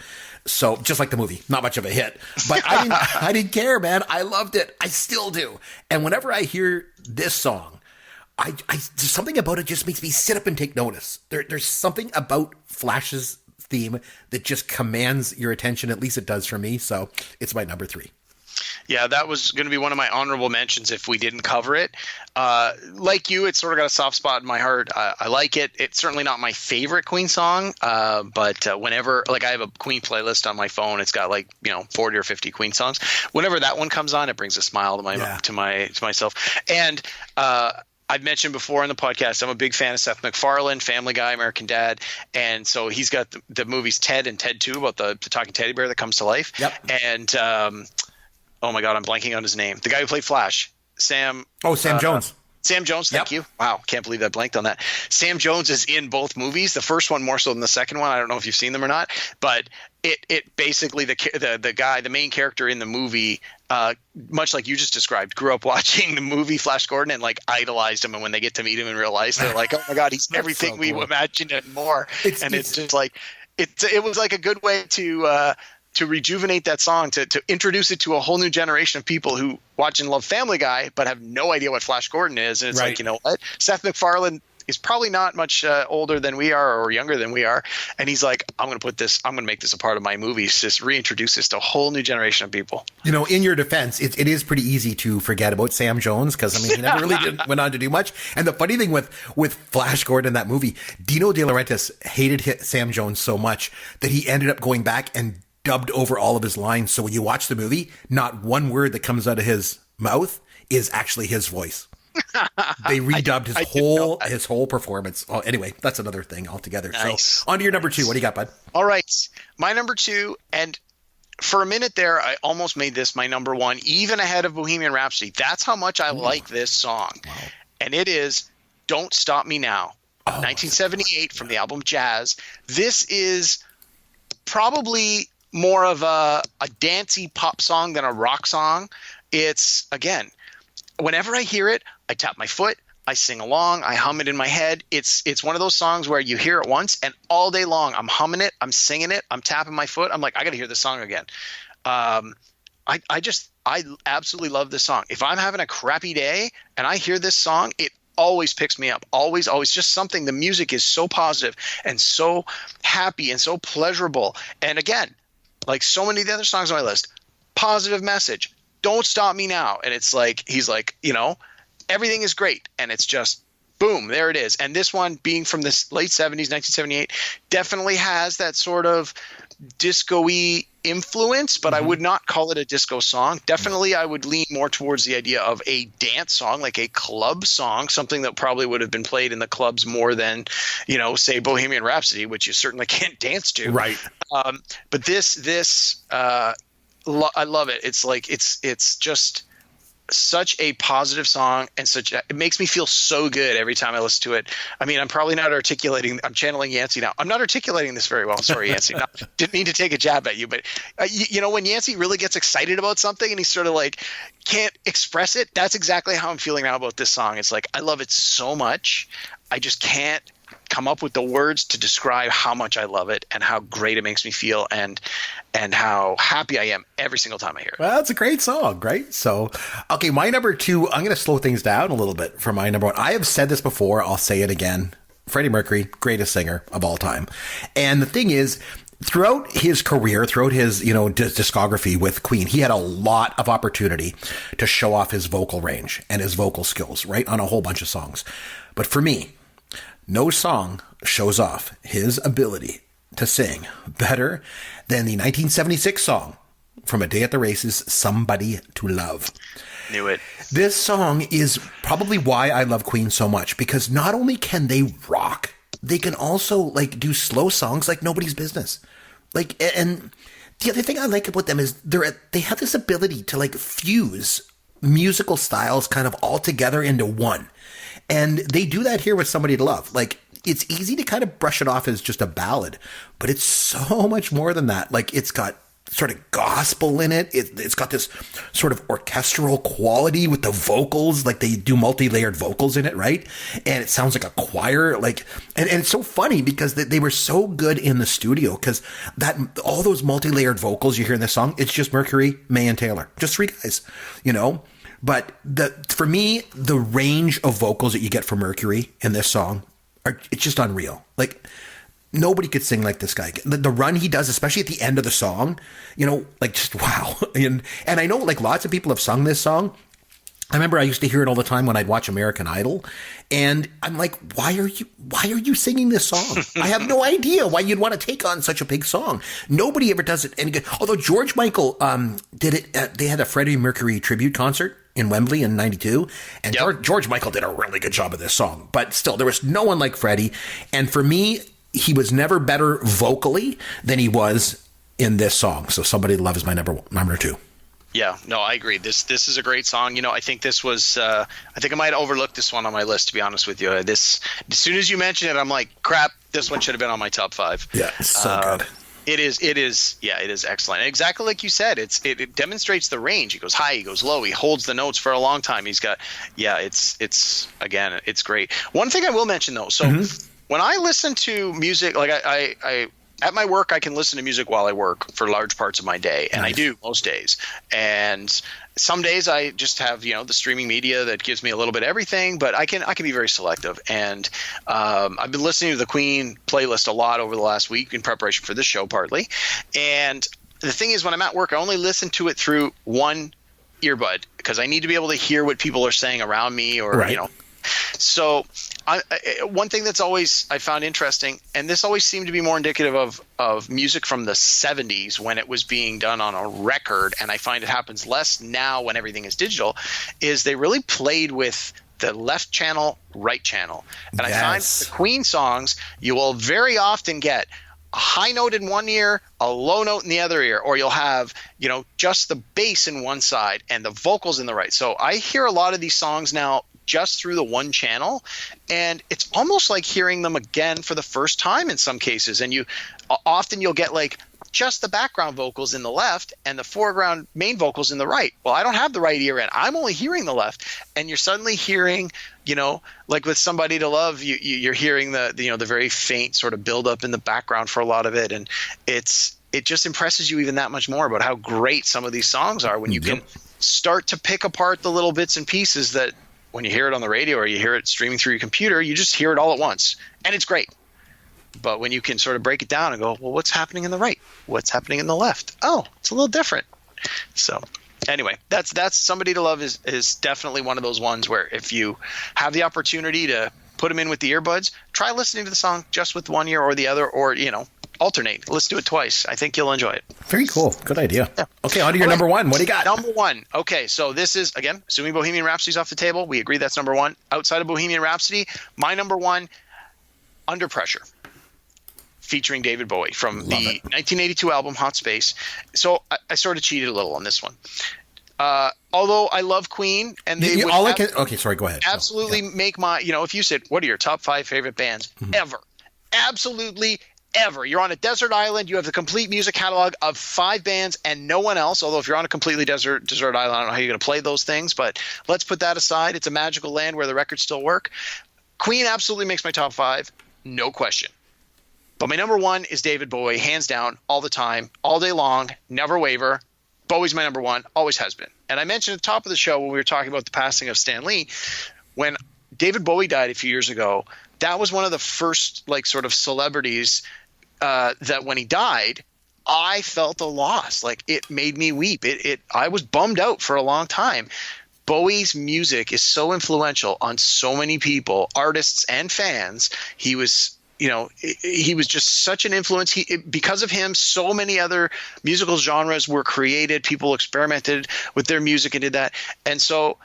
So just like the movie, not much of a hit, but I didn't care, man. I loved it. I still do. And whenever I hear this song, I there's something about it just makes me sit up and take notice. There's something about Flash's theme that just commands your attention. At least it does for me. So it's my number 3. Yeah, that was going to be one of my honorable mentions if we didn't cover it. Like you, it's sort of got a soft spot in my heart. I like it. It's certainly not my favorite Queen song, but whenever, I have a Queen playlist on my phone, it's got 40 or 50 Queen songs. Whenever that one comes on, it brings a smile to myself. And I've mentioned before in the podcast, I'm a big fan of Seth MacFarlane, Family Guy, American Dad. And so he's got the movies Ted and Ted 2 about the talking teddy bear that comes to life. Yep. And oh my God, I'm blanking on his name. The guy who played Flash, Sam. Oh, Sam Jones. Sam Jones, thank you. Wow, can't believe I blanked on that. Sam Jones is in both movies. The first one more so than the second one. I don't know if you've seen them or not, but it basically the guy, the main character in the movie, much like you just described, grew up watching the movie Flash Gordon and idolized him. And when they get to meet him in real life, they're like, oh my God, he's everything we imagined and more. It's just it was a good way to rejuvenate that song, to introduce it to a whole new generation of people who watch and love Family Guy, but have no idea what Flash Gordon is. And it's right. You know what? Seth MacFarlane is probably not much older than we are or younger than we are. And he's like, I'm going to make this a part of my movies, just reintroduce this to a whole new generation of people. You know, in your defense, it is pretty easy to forget about Sam Jones because, I mean, he never really went on to do much. And the funny thing with Flash Gordon in that movie, Dino De Laurentiis hated Sam Jones so much that he ended up going back and dubbed over all of his lines. So when you watch the movie, not one word that comes out of his mouth is actually his voice. They redubbed his whole performance. Oh, anyway, that's another thing altogether. Nice. So on to your number 2. What do you got, bud? All right. My number 2, and for a minute there, I almost made this my number 1, even ahead of Bohemian Rhapsody. That's how much I like this song. Wow. And it is Don't Stop Me Now, 1978 from the album Jazz. This is probably more of a dancey pop song than a rock song. It's, again, whenever I hear it, I tap my foot, I sing along, I hum it in my head. It's one of those songs where you hear it once and all day long I'm humming it, I'm singing it, I'm tapping my foot. I'm like, I got to hear this song again. I absolutely love this song. If I'm having a crappy day and I hear this song, it always picks me up. Always, just something. The music is so positive and so happy and so pleasurable. And again, like so many of the other songs on my list, positive message. Don't stop me now. And it's like, he's like, you know, everything is great. And it's just, boom, there it is. And this one, being from the late 70s, 1978, definitely has that sort of disco-y influence, but I would not call it a disco song. Definitely, I would lean more towards the idea of a dance song, like a club song, something that probably would have been played in the clubs more than, you know, say Bohemian Rhapsody, which you certainly can't dance to. Right. But this I love it. It's like it's just such a positive song and it makes me feel so good every time I listen to it. I mean, I'm probably not articulating. I'm channeling Yancy now. I'm not articulating this very well. Sorry, Yancy. Didn't mean to take a jab at you, but you know, when Yancy really gets excited about something and he sort of like can't express it, that's exactly how I'm feeling now about this song. It's like I love it so much, I just can't come up with the words to describe how much I love it and how great it makes me feel and how happy I am every single time I hear it. Well, it's a great song, right? So, okay, my number 2, I'm going to slow things down a little bit for my number 1. I have said this before. I'll say it again. Freddie Mercury, greatest singer of all time. And the thing is, throughout his career, throughout his, you know, discography with Queen, he had a lot of opportunity to show off his vocal range and his vocal skills, right, on a whole bunch of songs. But for me, no song shows off his ability to sing better than the 1976 song from A Day at the Races, Somebody to Love. Knew it. This song is probably why I love Queen so much, because not only can they rock, they can also like do slow songs like nobody's business. Like, and the other thing I like about them is they have this ability to like fuse musical styles kind of all together into one. And they do that here with Somebody to Love. Like, it's easy to kind of brush it off as just a ballad, but it's so much more than that. Like, it's got sort of gospel in it. It's got this sort of orchestral quality with the vocals. Like, they do multi-layered vocals in it, right? And it sounds like a choir. Like, and it's so funny because they were so good in the studio, because all those multi-layered vocals you hear in this song, it's just Mercury, May, and Taylor. Just 3 guys, you know? But for me, the range of vocals that you get from Mercury in this song it's just unreal. Like, nobody could sing like this guy. The run he does, especially at the end of the song, you know, like, just wow. And I know like lots of people have sung this song. I remember I used to hear it all the time when I'd watch American Idol, and I'm like, why are you singing this song? I have no idea why you'd want to take on such a big song. Nobody ever does it any good. Although George Michael did it. They had a Freddie Mercury tribute concert in Wembley in '92, and yep. George Michael did a really good job of this song. But still, there was no one like Freddie. And for me, he was never better vocally than he was in this song. So Somebody to Love is my number 2. Yeah, no, I agree. This is a great song. You know, I think this was I think I might have overlooked this one on my list, to be honest with you. As soon as you mentioned it, I'm like, crap, this one should have been on my top 5. Yeah, it's so good. It is excellent. And exactly like you said, it demonstrates the range. He goes high, he goes low, he holds the notes for a long time. He's got it's again, it's great. One thing I will mention though, so when I listen to music, like I at my work, I can listen to music while I work for large parts of my day, and I do most days. And some days I just have, the streaming media that gives me a little bit of everything, but I can be very selective. And I've been listening to the Queen playlist a lot over the last week in preparation for this show, partly. And the thing is, when I'm at work, I only listen to it through one earbud because I need to be able to hear what people are saying around me, or right. So one thing that's always I found interesting, and this always seemed to be more indicative of music from the 70s when it was being done on a record, and I find it happens less now when everything is digital, is they really played with the left channel, right channel. And I find the Queen songs, you will very often get a high note in one ear, a low note in the other ear, or you'll have, just the bass in one side and the vocals in the right. So I hear a lot of these songs now just through the one channel, and it's almost like hearing them again for the first time in some cases. And you'll get like just the background vocals in the left and the foreground main vocals in the right. Well, I don't have the right ear in. I'm only hearing the left, and you're suddenly hearing, like with Somebody to Love, you're hearing the very faint sort of build up in the background for a lot of it, and it just impresses you even that much more about how great some of these songs are when you can start to pick apart the little bits and pieces that when you hear it on the radio or you hear it streaming through your computer, you just hear it all at once, and it's great. But when you can sort of break it down and go, well, what's happening in the right? What's happening in the left? Oh, it's a little different. So anyway, that's Somebody to Love is definitely one of those ones where if you have the opportunity to put them in with the earbuds, try listening to the song just with one ear or the other, or, alternate. Let's do it twice. I think you'll enjoy it. Very cool. Good idea. Yeah. Okay, on to your number one. What do you got? Number one. Okay, so this is, again, assuming Bohemian Rhapsody's off the table, we agree that's number one. Outside of Bohemian Rhapsody, my number one, Under Pressure, featuring David Bowie from the 1982 album Hot Space. So I sort of cheated a little on this one. Although I love Queen, and they would okay, sorry, go ahead. Absolutely make my, if you said, what are your top 5 favorite bands ever? Absolutely ever. You're on a desert island. You have the complete music catalog of 5 bands and no one else. Although if you're on a completely desert island, I don't know how you're going to play those things, but let's put that aside. It's a magical land where the records still work. Queen absolutely makes my top 5, no question. But my number one is David Bowie, hands down, all the time, all day long, never waver. Bowie's my number one, always has been. And I mentioned at the top of the show when we were talking about the passing of Stan Lee, when David Bowie died a few years ago, that was one of the first sort of celebrities that when he died, I felt a loss. Like, it made me weep. I was bummed out for a long time. Bowie's music is so influential on so many people, artists and fans. He was just such an influence. Because of him, so many other musical genres were created. People experimented with their music and did that. And so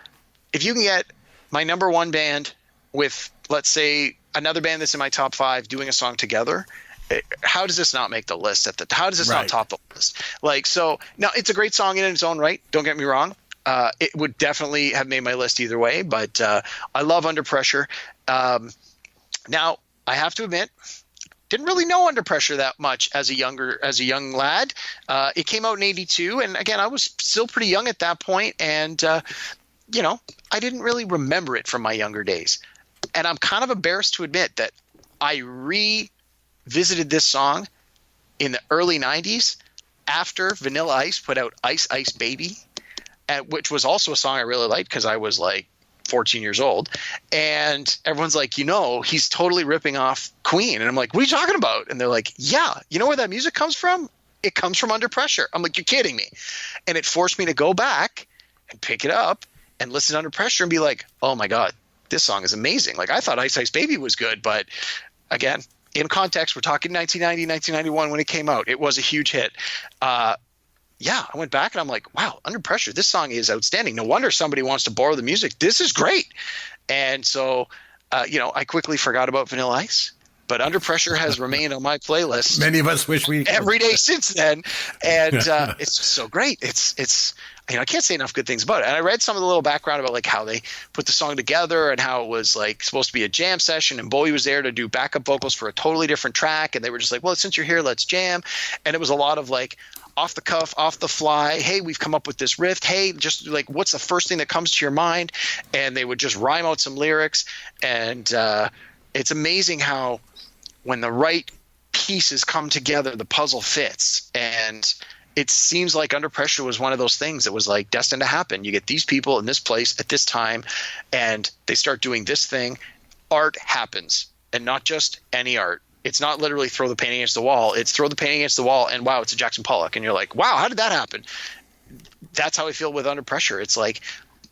if you can get my number one band with, let's say, another band that's in my top 5 doing a song together, how does this not make the list? How does this not top the list? Now it's a great song in its own right. Don't get me wrong. It would definitely have made my list either way, but I love Under Pressure. Now, I have to admit, didn't really know Under Pressure that much as a young lad. It came out in '82, and again, I was still pretty young at that point, and I didn't really remember it from my younger days. And I'm kind of embarrassed to admit that I revisited this song in the early '90s after Vanilla Ice put out Ice Ice Baby, which was also a song I really liked because I was like 14 years old, and everyone's like, he's totally ripping off Queen, and I'm like, what are you talking about? And they're like, yeah, you know where that music comes from? It comes from Under Pressure. I'm like, you're kidding me. And it forced me to go back and pick it up and listen to Under Pressure and be like, oh my god, this song is amazing. Like, I thought Ice Ice Baby was good, but again, in context, we're talking 1990, 1991 when it came out. It was a huge hit. I went back and I'm like, wow, Under Pressure, this song is outstanding. No wonder somebody wants to borrow the music. This is great. And so, I quickly forgot about Vanilla Ice, but Under Pressure has remained on my playlist. Many of us wish we every day since then. And it's just so great. It's I can't say enough good things about it. And I read some of the little background about how they put the song together and how it was supposed to be a jam session, and Bowie was there to do backup vocals for a totally different track. And they were just like, well, since you're here, let's jam. And it was a lot of off the cuff, off the fly. Hey, we've come up with this riff. Hey, just what's the first thing that comes to your mind? And they would just rhyme out some lyrics. And it's amazing how when the right pieces come together, the puzzle fits. And it seems like Under Pressure was one of those things that was like destined to happen. You get these people in this place at this time, and they start doing this thing. Art happens, and not just any art. It's not literally throw the painting against the wall. It's throw the painting against the wall, and wow, it's a Jackson Pollock. And you're like, wow, how did that happen? That's how I feel with Under Pressure. It's like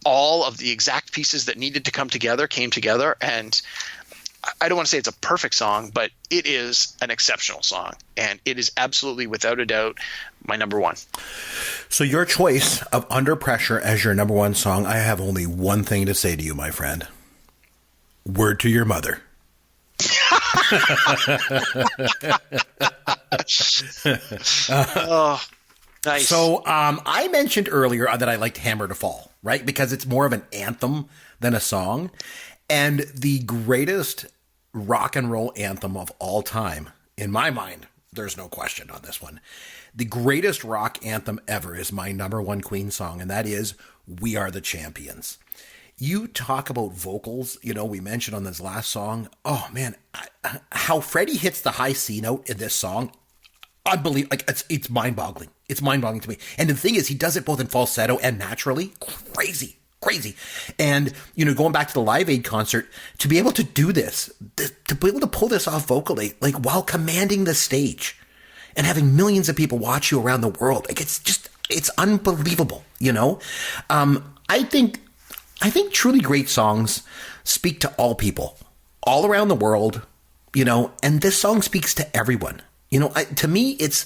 all of the exact pieces that needed to come together came together, and I don't want to say it's a perfect song, but it is an exceptional song, and it is absolutely, without a doubt, my number one. So your choice of Under Pressure as your number one song, I have only one thing to say to you, my friend. Word to your mother. Oh, nice. So I mentioned earlier that I liked Hammer to Fall, right? Because it's more of an anthem than a song. And the greatest rock and roll anthem of all time, in my mind, there's no question on this one. The greatest rock anthem ever is my number one Queen song, and that is We Are the Champions. You talk about vocals, we mentioned on this last song. Oh, man, how Freddie hits the high C note in this song, unbelievable. Like, it's mind-boggling. It's mind-boggling to me. And the thing is, he does it both in falsetto and naturally. Crazy. And, going back to the Live Aid concert, to be able to do this, to be able to pull this off vocally, like while commanding the stage and having millions of people watch you around the world, like it's unbelievable, I think truly great songs speak to all people all around the world, and this song speaks to everyone. To me, it's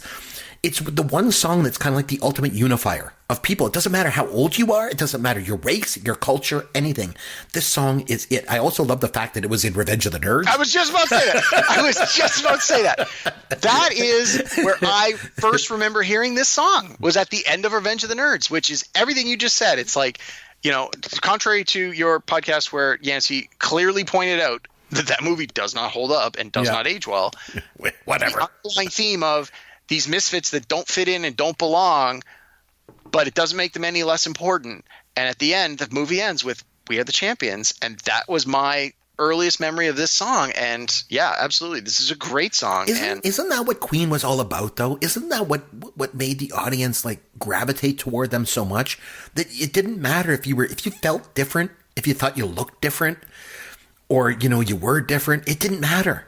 the one song that's kind of like the ultimate unifier of people. It doesn't matter how old you are. It doesn't matter your race, your culture, anything. This song is it. I also love the fact that it was in Revenge of the Nerds. I was just about to say that. That is where I first remember hearing this song, was at the end of Revenge of the Nerds, which is everything you just said. It's like, contrary to your podcast where Yancy clearly pointed out that movie does not hold up and does not age well. Whatever. The underlying theme of these misfits that don't fit in and don't belong, but it doesn't make them any less important. And at the end, the movie ends with We Are the Champions. And that was my earliest memory of this song. And yeah, absolutely. This is a great song. Isn't that what Queen was all about, though? Isn't that what made the audience like gravitate toward them so much? That it didn't matter if you felt different, if you thought you looked different, or, you were different. It didn't matter.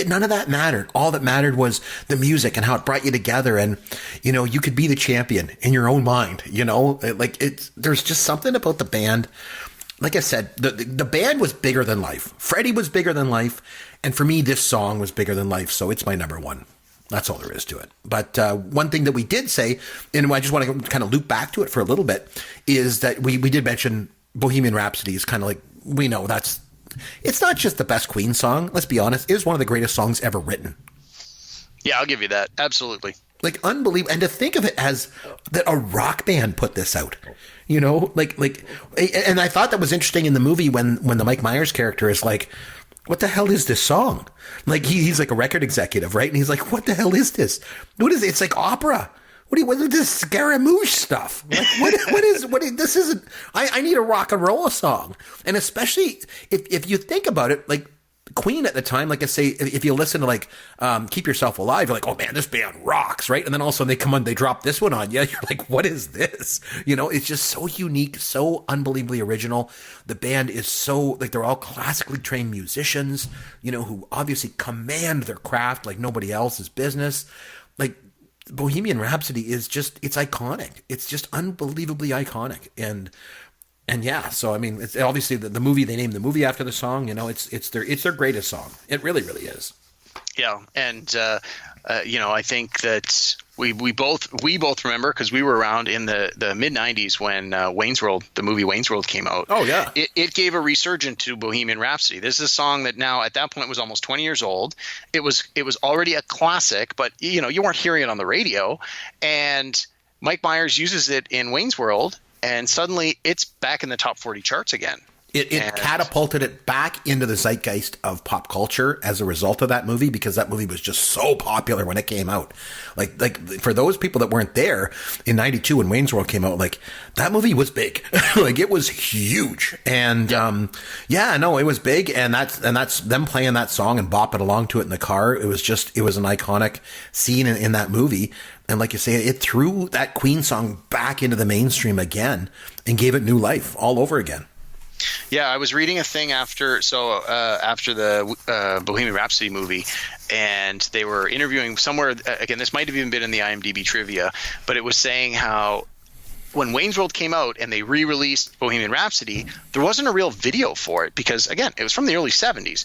None of that mattered. All that mattered was the music and how it brought you together. And, you could be the champion in your own mind, there's just something about the band. Like I said, the band was bigger than life. Freddie was bigger than life. And for me, this song was bigger than life. So it's my number one. That's all there is to it. But one thing that we did say, and I just want to kind of loop back to it for a little bit, is that we did mention Bohemian Rhapsody is kind of like, we know it's not just the best Queen song. Let's be honest. It is one of the greatest songs ever written. Yeah, I'll give you that. Absolutely. Like, unbelievable. And to think of it as that a rock band put this out, and I thought that was interesting in the movie when the Mike Myers character is like, what the hell is this song? Like, he's like a record executive, right? And he's like, what the hell is this? What is it? It's like opera. What is this Scaramouche stuff? Like, this isn't, I need a rock and roll song. And especially if you think about it, like Queen at the time, like I say, if you listen to like, Keep Yourself Alive, you're like, oh man, this band rocks, right? And then all of a sudden they come on, they drop this one on you. You're like, what is this? It's just so unique, so unbelievably original. The band is so, like, they're all classically trained musicians, who obviously command their craft like nobody else's business. Like, Bohemian Rhapsody is just, it's iconic. It's just unbelievably iconic. And yeah, so I mean, it's obviously the movie, they named the movie after the song, it's their greatest song. It really, really is. Yeah. And, I think that we both remember, because we were around in the mid 90s when the movie Wayne's World came out. Oh yeah. It gave a resurgence to Bohemian Rhapsody. This is a song that now at that point was almost 20 years old. It was already a classic, but you weren't hearing it on the radio. And Mike Myers uses it in Wayne's World, and suddenly it's back in the top 40 charts again. It catapulted it back into the zeitgeist of pop culture as a result of that movie, because that movie was just so popular when it came out. Like for those people that weren't there in 92 when Wayne's World came out, like that movie was big. Like it was huge. And it was big. And that's them playing that song and bopping along to it in the car. It was an iconic scene in that movie. And like you say, it threw that Queen song back into the mainstream again and gave it new life all over again. Yeah, I was reading a thing after the Bohemian Rhapsody movie, and they were interviewing somewhere. Again, this might have even been in the IMDb trivia, but it was saying how when Wayne's World came out and they re-released Bohemian Rhapsody, there wasn't a real video for it because, again, it was from the early 70s.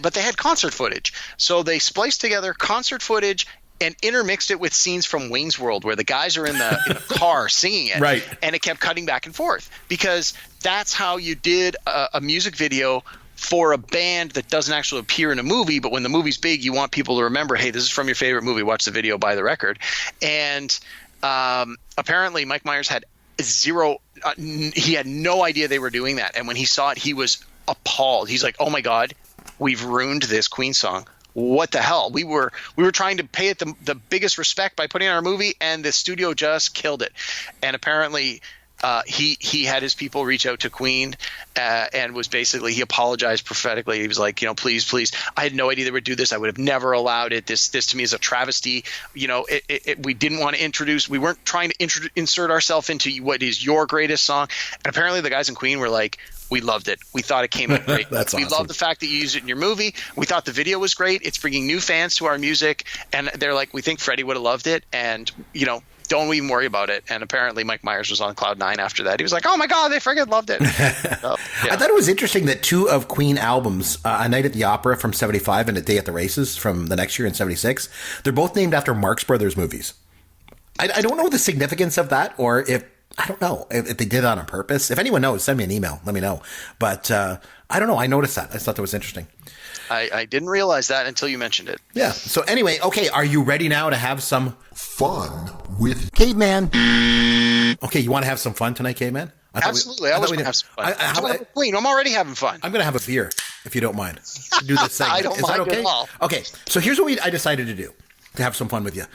But they had concert footage. So they spliced together concert footage and intermixed it with scenes from Wayne's World where the guys are in the car singing it. Right. And it kept cutting back and forth because that's how you did a music video for a band that doesn't actually appear in a movie, but when the movie's big, you want people to remember, hey, this is from your favorite movie, watch the video, buy the record. And apparently Mike Myers had he had no idea they were doing that. And when he saw it, he was appalled. He's like, oh my God, we've ruined this Queen song. What the hell? We were trying to pay it the biggest respect by putting it in our movie, and the studio just killed it. And apparently he had his people reach out to Queen and was basically, he apologized prophetically. He was like, please, I had no idea they would do this. I would have never allowed it. This to me is a travesty. We didn't want to we weren't trying to insert ourselves into what is your greatest song. And apparently the guys in Queen were like, we loved it. We thought it came out great. That's we awesome. love the fact that you used it in your movie. We thought the video was great. It's bringing new fans to our music. And they're like, we think Freddie would have loved it. And, don't even worry about it. And apparently Mike Myers was on cloud nine after that. He was like, oh my God, they friggin' loved it. So, yeah. I thought it was interesting that two of Queen albums, A Night at the Opera from 75 and A Day at the Races from the next year in 76, they're both named after Marx Brothers movies. I don't know the significance of that, or I don't know if they did that on purpose. If anyone knows, send me an email. Let me know. But I don't know. I noticed that. I just thought that was interesting. I didn't realize that until you mentioned it. Yeah. So anyway, okay, are you ready now to have some fun with Caveman? Okay, you want to have some fun tonight, Caveman? Absolutely. I always want to have some fun. Queen, I'm already having fun. I'm going to have a beer, if you don't mind, to do this segment. I don't Is mind that okay? at all. Okay, so here's what I decided to do to have some fun with you.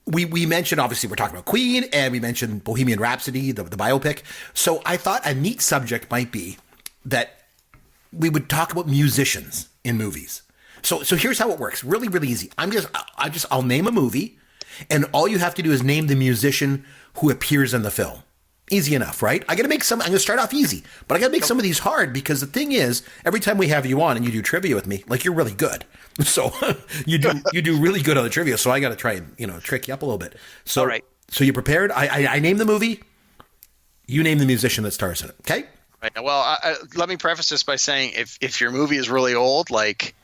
We mentioned, obviously, we're talking about Queen, and we mentioned Bohemian Rhapsody, the biopic. So I thought a neat subject might be that we would talk about musicians in movies. So here's how it works. Really, really easy. I'll name a movie, and all you have to do is name the musician who appears in the film. Easy enough, right? I'm going to start off easy, but I got to make some of these hard because the thing is, every time we have you on and you do trivia with me, like, you're really good. So you do really good on the trivia. So I got to try and, trick you up a little bit. So, all right. So you prepared? I name the movie. You name the musician that stars in it. Okay. Right. Well, let me preface this by saying if your movie is really old, like,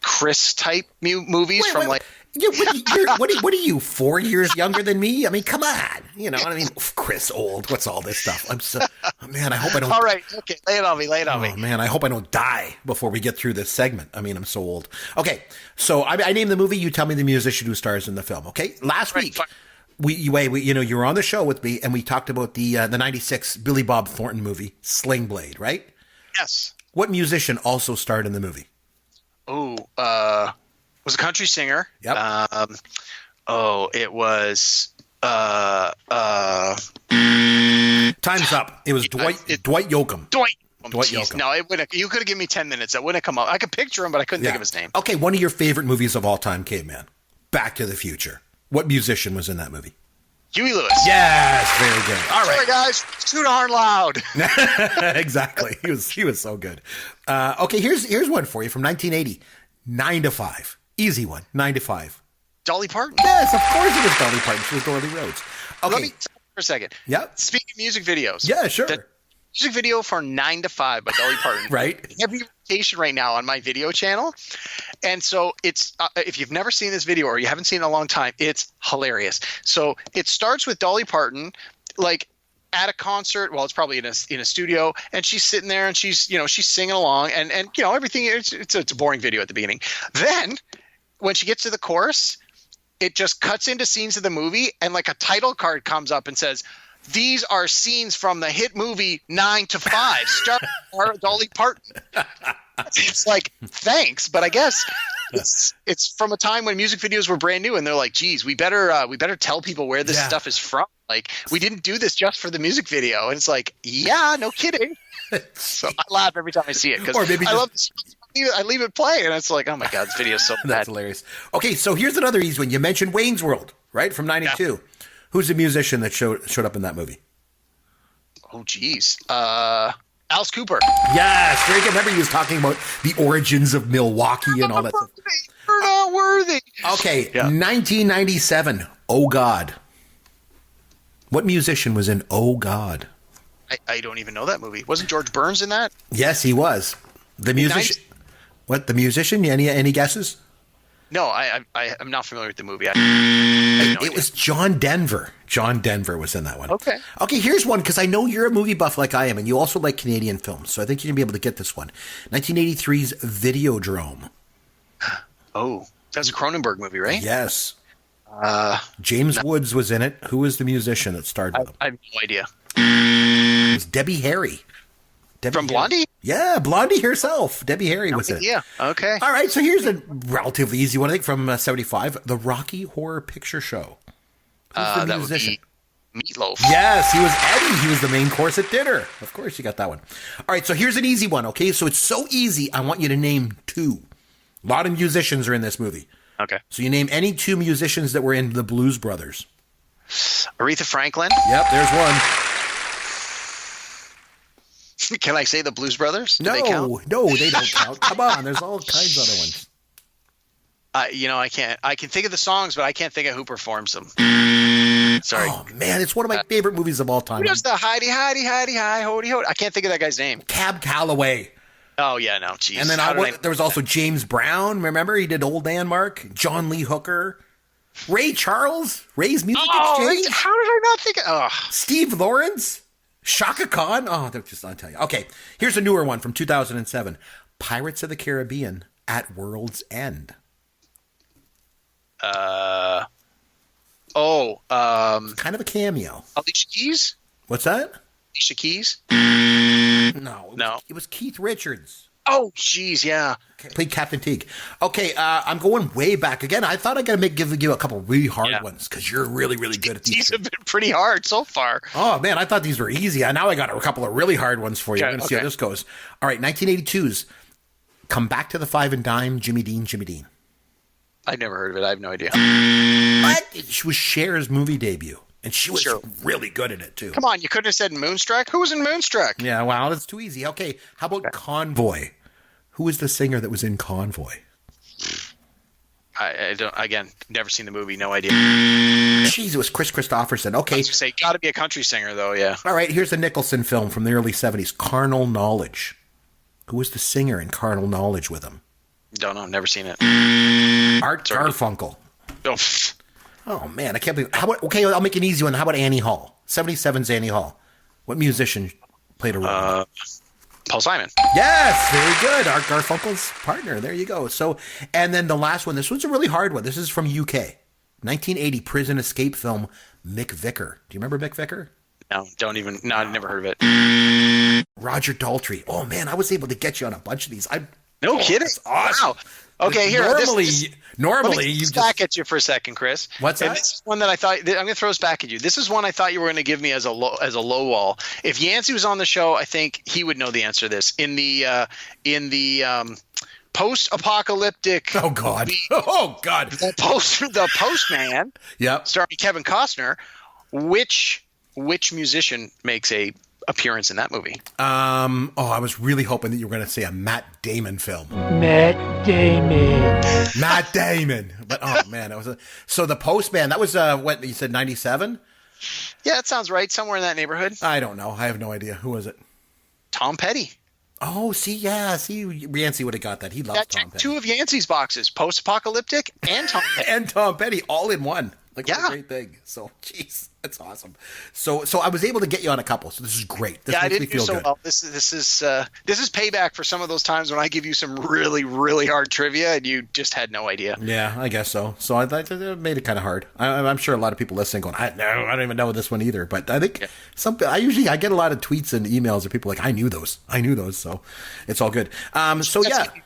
Chris type movies Wait. Yeah, what are you, 4 years younger than me? I mean, come on. You know what I mean? Chris old. What's all this stuff? Man, I hope I don't. All right. Okay. Lay it on me. Oh, man, I hope I don't die before we get through this segment. I mean, I'm so old. Okay. So I name the movie. You tell me the musician who stars in the film. Okay. Last week, you were on the show with me and we talked about the 96 Billy Bob Thornton movie, Sling Blade, right? Yes. What musician also starred in the movie? Oh, was a country singer. Yep. It was Time's up. It was Dwight Yoakam. Dwight Yoakam. No, you could have given me 10 minutes. That wouldn't have come up. I could picture him, but I couldn't think of his name. Okay, one of your favorite movies of all time, Caveman. Back to the Future. What musician was in that movie? Huey Lewis. Yes, very good. All right. Sorry, guys. It's too darn loud. Exactly. He was so good. Okay, here's one for you from 1980. 9 to 5. Easy one. 9 to 5. Dolly Parton. Yes, of course it was Dolly Parton. She was Dorothy Rhodes. Okay. Let me stop for a second. Yep. Speaking of music videos. Yeah, sure. The music video for 9 to 5 by Dolly Parton. Right. Heavy rotation right now on my video channel. And so it's if you've never seen this video or you haven't seen it in a long time, it's hilarious. So it starts with Dolly Parton, like, at a concert. Well, it's probably in a studio, and she's sitting there and she's singing along and everything. It's a boring video at the beginning. Then when she gets to the chorus, it just cuts into scenes of the movie, and like a title card comes up and says, "These are scenes from the hit movie 9 to 5, starring Dolly Parton." It's like, thanks, but I guess it's from a time when music videos were brand new, and they're like, "Geez, we better tell people where this stuff is from. Like, we didn't do this just for the music video." And it's like, yeah, no kidding. So I laugh every time I see it because I love this I leave it playing, and it's like, oh my god, this video's so bad. That's hilarious. Okay, so here's another easy one. You mentioned Wayne's World, right, from '92. Yeah. Who's the musician that showed up in that movie? Oh, geez. Alice Cooper. Yes, very good. Remember, he was talking about the origins of Milwaukee and all that stuff. We're not worthy. Okay, 1997. Oh God. What musician was in Oh God? I don't even know that movie. Wasn't George Burns in that? Yes, he was. The musician. What, the musician? Any guesses? No, I'm not familiar with the movie. It was John Denver. John Denver was in that one. Okay. Okay, here's one, because I know you're a movie buff like I am, and you also like Canadian films, so I think you're going to be able to get this one. 1983's Videodrome. Oh, that's a Cronenberg movie, right? Yes. James Woods was in it. Who was the musician that starred with him? I have no idea. It was Debbie Harry. From Blondie? Yeah, Blondie herself. Debbie Harry was in it. Yeah, okay. All right, so here's a relatively easy one, I think, from 75. The Rocky Horror Picture Show. Who's the musician? Would be Meatloaf. Yes, he was Eddie. He was the main course at dinner. Of course, you got that one. All right, so here's an easy one, okay? So it's so easy, I want you to name two. A lot of musicians are in this movie. Okay. So you name any two musicians that were in the Blues Brothers. Aretha Franklin. Yep, there's one. Can I say the Blues Brothers? Do no, they count? No, they don't count. Come on, there's all kinds of other ones. I can't. I can think of the songs, but I can't think of who performs them. Sorry. Oh man, it's one of my favorite movies of all time. Who does the hidey hi hody ho? I can't think of that guy's name. Cab Calloway. Oh yeah, no, jeez. And then there was also James Brown. Remember, he did Old Denmark. John Lee Hooker, Ray Charles, Ray's Music Exchange. How did I not think of? Steve Lawrence, Shaka Khan. Oh, they're just I'll tell you. Okay, here's a newer one from 2007. Pirates of the Caribbean at World's End. Kind of a cameo. Alicia Keys? What's that? Alicia Keys? No. It was Keith Richards. Oh, jeez, yeah. Played Captain Teague. Okay, I'm going way back again. I thought I got to give you a couple really hard ones because you're really, really good at these. These have been pretty hard so far. Oh man, I thought these were easy. Now I got a couple of really hard ones for you. I'm going to see how this goes. All right, 1982's Come Back to the Five and Dime. Jimmy Dean. I've never heard of it. I have no idea. What? It was Cher's movie debut. And she was really good at it, too. Come on, you couldn't have said Moonstruck? Who was in Moonstruck? Yeah, wow, that's too easy. Okay, how about Convoy? Who was the singer that was in Convoy? I don't, again, never seen the movie, no idea. Jeez, it was Chris Christopherson. Okay. I was going to say, got to be a country singer, though, yeah. All right, here's a Nicholson film from the early 70s, Carnal Knowledge. Who was the singer in Carnal Knowledge with him? Don't know, never seen it. Art Garfunkel. Oh, Oh man, I can't believe. Okay, I'll make an easy one. How about Annie Hall? 77's Annie Hall. What musician played a role? Paul Simon. Yes, very good. Art Garfunkel's partner. There you go. So, and then the last one. This one's a really hard one. This is from UK, 1980 prison escape film. Mick Vicker. Do you remember Mick Vicker? No, don't even. No, I've never heard of it. Roger Daltrey. Oh man, I was able to get you on a bunch of these. No kidding. That's awesome. Wow. Okay, here. Normally, you just back at you for a second, Chris. What's that? And this is one that I thought I'm going to throw this back at you. This is one I thought you were going to give me as a low wall. If Yancy was on the show, I think he would know the answer to this. In the post-apocalyptic. Oh God! Oh God! The Postman. Yep. Starring Kevin Costner. Which musician makes a appearance in that movie? I was really hoping that you were going to say a Matt Damon film. Matt Damon. But oh man, so the Postman. That was what you said, 97? Yeah, that sounds right. Somewhere in that neighborhood. I don't know. I have no idea. Who was it? Tom Petty. Oh, Yancy would have got that. He loves Tom Petty. Two of Yancy's boxes: post-apocalyptic and Tom Petty. And Tom Petty, all in one. What a great thing. So, jeez, that's awesome. So I was able to get you on a couple. So this is great. This makes me feel good. Well. This is payback for some of those times when I give you some really, really hard trivia and you just had no idea. Yeah, I guess so. So I made it kind of hard. I'm sure a lot of people listening going, I don't even know this one either. But I think I get a lot of tweets and emails of people like, I knew those. So it's all good.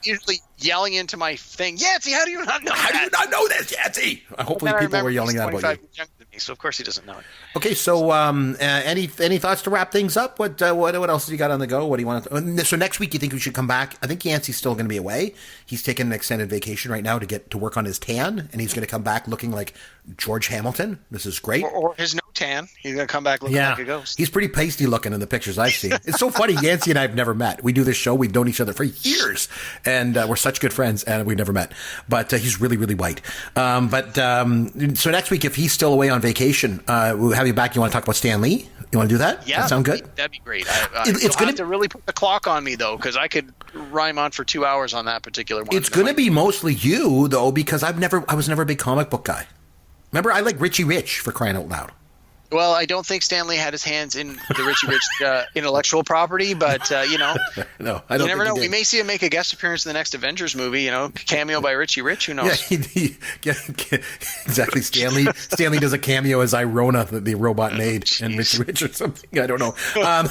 Usually yelling into my thing, Yancy, how do you not know How do you not know this, Yancy? Hopefully people were yelling that about you. so of course he doesn't know it. Okay, so any thoughts to wrap things up? What else have you got on the go? What do you want to? So next week, you think we should come back? I think Yancy's still going to be away. He's taking an extended vacation right now to get to work on his tan, and he's going to come back looking like George Hamilton. This is great. Or his no tan. He's going to come back looking like a ghost. He's pretty pasty looking in the pictures I've seen. It's so funny. Yancy and I have never met. We do this show. We've known each other for years, and we're such good friends, and we've never met. But he's really, really white. So next week, if he's still away on vacation, we'll have you back. You want to talk about Stan Lee? You want to do that? Yeah. That sound good? That'd be great. It's going to really put the clock on me, though, because I could rhyme on for 2 hours on that particular one. It's going to be mostly you, though, because I was never a big comic book guy. Remember, I like Richie Rich, for crying out loud. Well, I don't think Stan Lee had his hands in the Richie Rich intellectual property, but, No, I don't. You never know. We may see him make a guest appearance in the next Avengers movie, cameo by Richie Rich. Who knows? Yeah, exactly. Stanley does a cameo as Irona, the robot maid, and Richie Rich or something. I don't know.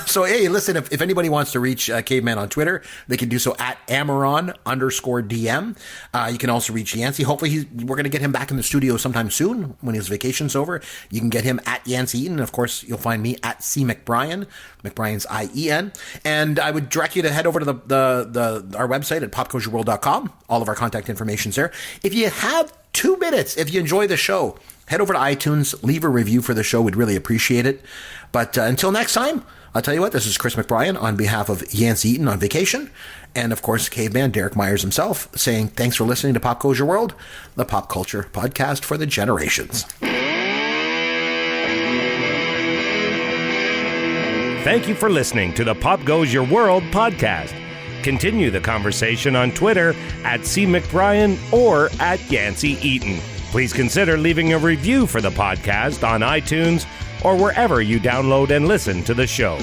So, hey, listen, if anybody wants to reach Caveman on Twitter, they can do so at Amaron_DM. You can also reach Yancy. Hopefully, we're going to get him back in the studio sometime soon when his vacation's over. You can get him at Yancy Eaton. And of course, you'll find me at C. McBrien. McBrien's IEN. And I would direct you to head over to our website at popcultureworld.com. All of our contact information's there. If you have 2 minutes, if you enjoy the show, head over to iTunes, leave a review for the show. We'd really appreciate it. But until next time, I'll tell you what, this is Chris McBrien on behalf of Yancy Eaton on vacation. And of course, Caveman, Derek Myers himself, saying thanks for listening to Pop Culture World, the pop culture podcast for the generations. Thank you for listening to the Pop Goes Your World podcast. Continue the conversation on Twitter at C. McBrien or at Yancy Eaton. Please consider leaving a review for the podcast on iTunes or wherever you download and listen to the show.